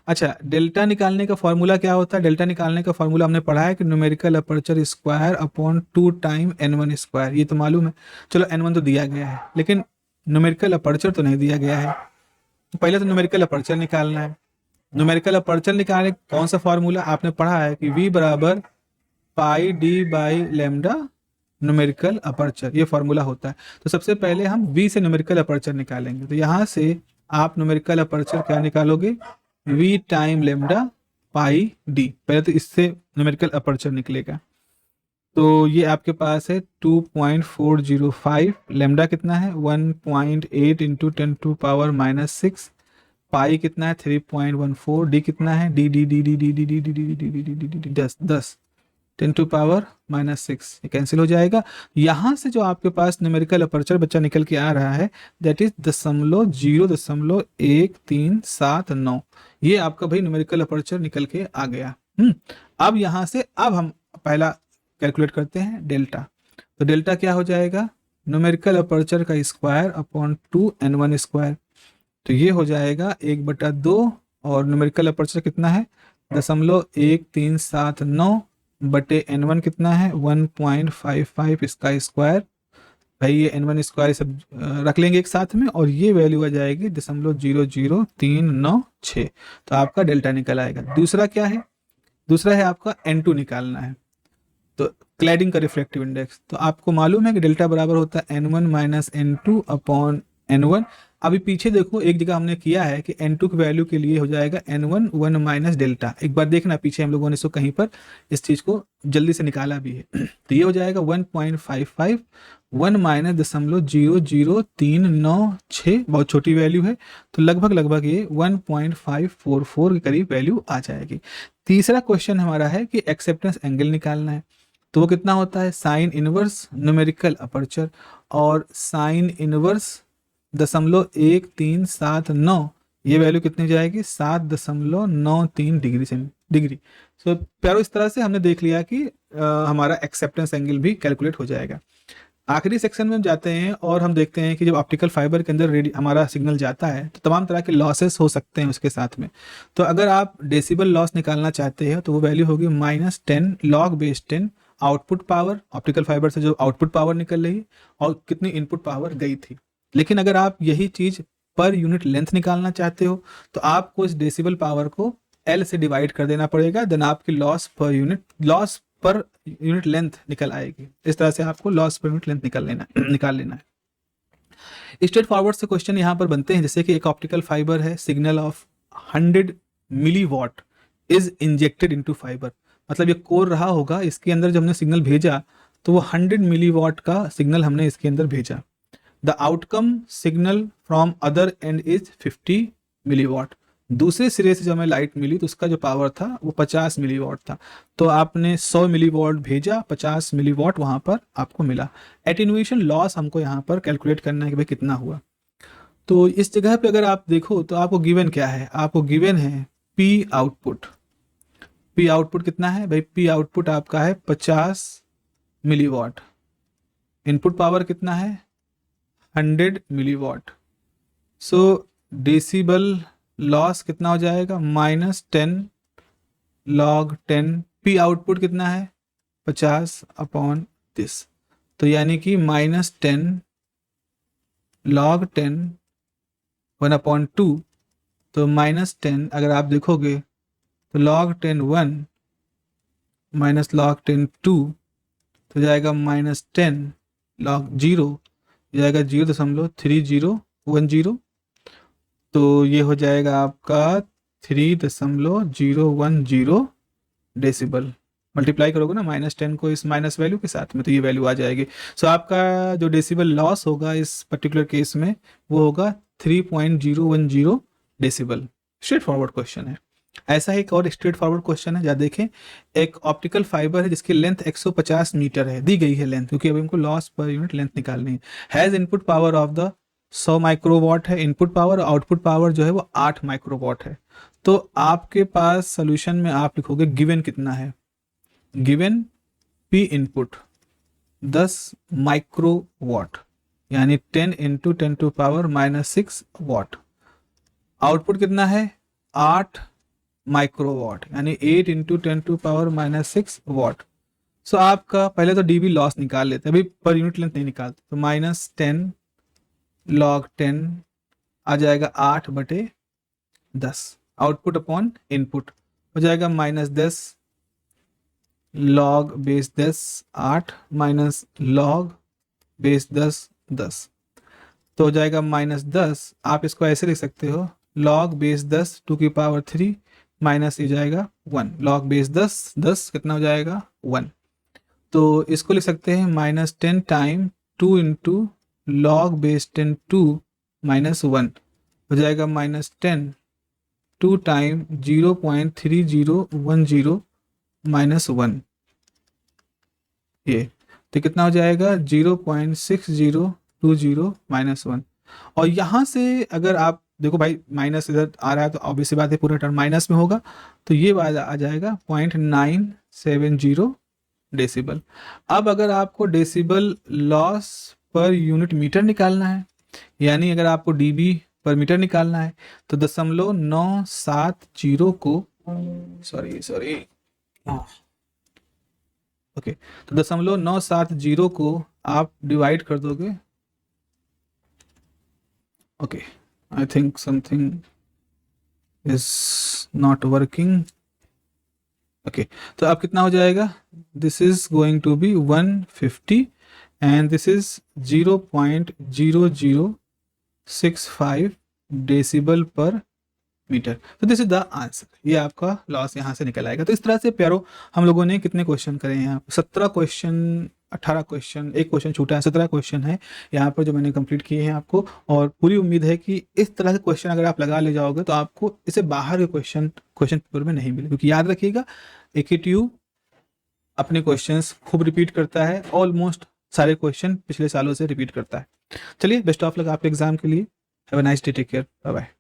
अच्छा, डेल्टा निकालने का फॉर्मूला क्या होता है? डेल्टा निकालने का फॉर्मूला हमने पढ़ा है कि numerical aperture square upon 2 time n1 square, ये तो मालूम है। चलो n1 तो दिया गया है, लेकिन न्यूमेरिकल अपर्चर तो नहीं दिया गया है, तो पहले तो न्यूमेरिकल अपर्चर निकालना है। न्यूमेरिकल अपर्चर निकालने कौन सा फॉर्मूला आपने पढ़ा है कि v बराबर pi D by lambda numerical aperture, ये फॉर्मूला होता है। तो सबसे पहले हम v से न्यूमेरिकल अपर्चर निकालेंगे। तो यहाँ से आप न्यूमेरिकल अपर्चर क्या निकालोगे? v टाइम लेमडा पाई डी, पहले तो इससे न्यूमेरिकल अपर्चर निकलेगा। तो ये आपके पास है 2.405, लेमडा कितना है 1.8 इंटू 10⁻⁻6, पाई कितना है 3.14, डी कितना है D D D D D D D D D D D D D D 10 10⁻⁻6, ये कैंसिल हो जाएगा। यहाँ से जो आपके पास न्यूमेरिकल अपर्चर बच्चा निकल के आ रहा है दैट इज 0.1379, ये आपका भाई न्यूमेरिकल अपर्चर निकल के आ गया। अब यहाँ से अब हम पहला कैलकुलेट करते हैं डेल्टा। तो डेल्टा क्या हो जाएगा? न्यूमेरिकल अपर्चर का स्क्वायर अपॉन 2n1 स्क्वायर, तो ये हो जाएगा 1/2, और न्यूमेरिकल अपर्चर कितना है 0.1379 बटे n1 कितना है 1.55, इसका स्क्वायर, भाई ये n1 स्क्वायर सब रख लेंगे एक साथ में, और ये वैल्यू आ जाएगी 0.00396। तो आपका डेल्टा निकल आएगा। दूसरा क्या है? दूसरा है आपका n2 निकालना है, तो क्लैडिंग का रिफ्रैक्टिव इंडेक्स। तो आपको मालूम है कि डेल्टा बराबर होता है n1 minus n2 upon n1। अभी पीछे देखो, एक जगह हमने किया है कि n2 की वैल्यू के लिए हो जाएगा n1 1 माइनस डेल्टा। एक बार देखना पीछे हम लोगों ने इसको कहीं पर इस चीज को जल्दी से निकाला भी है। तो ये हो जाएगा 1.55 1 माइनस 0.00396, बहुत छोटी वैल्यू है, तो लगभग ये 1.544 के करीब वैल्यू आ जाएगी। तीसरा क्वेश्चन हमारा है कि एक्सेप्टेंस एंगल निकालना है, तो वो कितना होता है? साइन इनवर्स न्यूमेरिकल अपर्चर, और साइन इनवर्स 0.1379, ये वैल्यू कितनी जाएगी 7.93 डिग्री। सो प्यारो, इस तरह से हमने देख लिया कि हमारा एक्सेप्टेंस एंगल भी कैलकुलेट हो जाएगा। आखिरी सेक्शन में हम जाते हैं और हम देखते हैं कि जब ऑप्टिकल फाइबर के अंदर हमारा सिग्नल जाता है तो तमाम तरह के लॉसेस हो सकते हैं उसके साथ में। तो अगर आप डेसिबल लॉस निकालना चाहते हैं तो वो वैल्यू होगी -10 log base 10 output power, optical fibre से जो आउटपुट पावर निकल रही और कितनी इनपुट पावर गई थी। लेकिन अगर आप यही चीज़ पर यूनिट लेंथ निकालना चाहते हो तो आपको इस डेसिबल पावर को L से डिवाइड कर देना पड़ेगा, देन आपकी लॉस पर यूनिट लेंथ निकल आएगी। इस तरह से आपको लॉस पर यूनिट लेंथ निकाल लेना है। स्ट्रेट फॉरवर्ड से क्वेश्चन यहाँ पर बनते हैं, जैसे कि एक ऑप्टिकल फाइबर है, signal of 100 milliwatt is injected into fibre, मतलब ये कोर रहा होगा, इसके अंदर जब हमने सिग्नल भेजा तो वो 100 मिलीवॉट का सिग्नल हमने इसके अंदर भेजा। The outcome signal from other and is 50 milliwatt, दूसरे सिरे से जब हमें लाइट मिली तो उसका जो पावर था वो 50 मिलीवॉट था। तो आपने 100 मिलीवॉट भेजा, 50 मिलीवॉट वहाँ पर आपको मिला। एटेन्यूएशन लॉस हमको यहाँ पर कैलकुलेट करना है कि भाई कितना हुआ। तो इस जगह पे अगर आप देखो तो आपको गिवन क्या है, आपको गिवन है पी आउटपुट। पी आउटपुट कितना है भाई, पी आउटपुट आपका है 50 मिलीवॉट। इनपुट पावर कितना है 100 मिलीवॉट। सो डेसिबल लॉस कितना हो जाएगा -10 log 10। पी आउटपुट कितना है 50/10, तो यानी कि -10 log 10 1/2, तो -10 अगर आप देखोगे तो log 10 1 माइनस log 10 2 तो जाएगा -10 log 0 जाएगा 0.3010, तो ये हो जाएगा आपका 3.010 डेसिबल। मल्टीप्लाई करोगे ना -10 को इस माइनस वैल्यू के साथ में तो ये वैल्यू आ जाएगी। सो आपका जो डेसिबल लॉस होगा इस पर्टिकुलर केस में वो होगा 3.010 डेसिबल। स्ट्रेट फॉरवर्ड क्वेश्चन है। ऐसा ही एक और स्ट्रेट फॉरवर्ड क्वेश्चन है, जहाँ देखें एक ऑप्टिकल फाइबर है जिसकी लेंथ 150 मीटर है, दी गई है लेंथ, क्योंकि अभी हमको लॉस पर यूनिट लेंथ निकालनी है। Has input power of the 100 microwatt है इनपुट पावर, आउटपुट पावर जो है वो 8 माइक्रोवाट है। तो आपके पास सोल्यूशन में आप लिखोगे गिवन कितना है, गिवन पी इनपुट 10 माइक्रोवाट यानी 10 × 10⁻⁻6 वाट। आउटपुट कितना है 8 माइक्रोवाट यानी 8 × 10⁻⁻6 वाट। सो आपका पहले तो डीबी लॉस निकाल लेते हैं, अभी पर यूनिट लेंथ नहीं निकालते, तो -10 log 10 आ जाएगा 8/10, आउटपुट अपॉन इनपुट हो जाएगा -10 log base 10 8 minus log base 10 10, तो हो जाएगा -10। आप इसको ऐसे लिख सकते हो log बेस 10 2⁻³ माइनस ये जाएगा 1, log बेस 10 10 कितना हो जाएगा 1, तो इसको लिख सकते हैं -10 टाइम 2 × log बेस 10 2 माइनस 1 हो जाएगा -10 2 टाइम 0.3010 माइनस 1, ये तो कितना हो जाएगा 0.6020 माइनस 1। और यहाँ से अगर आप देखो भाई माइनस इधर आ रहा है तो ऑब्वियस बात है पूरा टर्म माइनस में होगा, तो ये आ जाएगा 0.970 डेसिबल। अब अगर आपको decibel loss per unit metre निकालना है, यानी अगर आपको डीबी पर मीटर निकालना है तो 0.970 को ओके तो 0.970 को आप डिवाइड कर दोगे। Okay I think something is not working. Okay तो अब कितना हो जाएगा, this is going to be 150 and this is 0.0065 decibel per metre. तो दिस इज द आंसर, ये आपका लॉस यहाँ से निकल आएगा। तो इस तरह से प्यारो हम लोगों ने कितने क्वेश्चन करे हैं यहाँ पर 17 क्वेश्चन, 18 क्वेश्चन, एक क्वेश्चन छूटा है, 17 क्वेश्चन है यहाँ पर जो मैंने कंप्लीट किए हैं आपको। और पूरी उम्मीद है कि इस तरह के क्वेश्चन अगर आप लगा ले जाओगे तो आपको इससे बाहर के क्वेश्चन पेपर में नहीं मिले, क्योंकि याद रखिएगा AKTU अपने क्वेश्चंस खूब रिपीट करता है, ऑलमोस्ट सारे क्वेश्चन पिछले सालों से रिपीट करता है। चलिए बेस्ट ऑफ लक आपके एग्जाम के लिए। Have a nice day, take care, bye bye.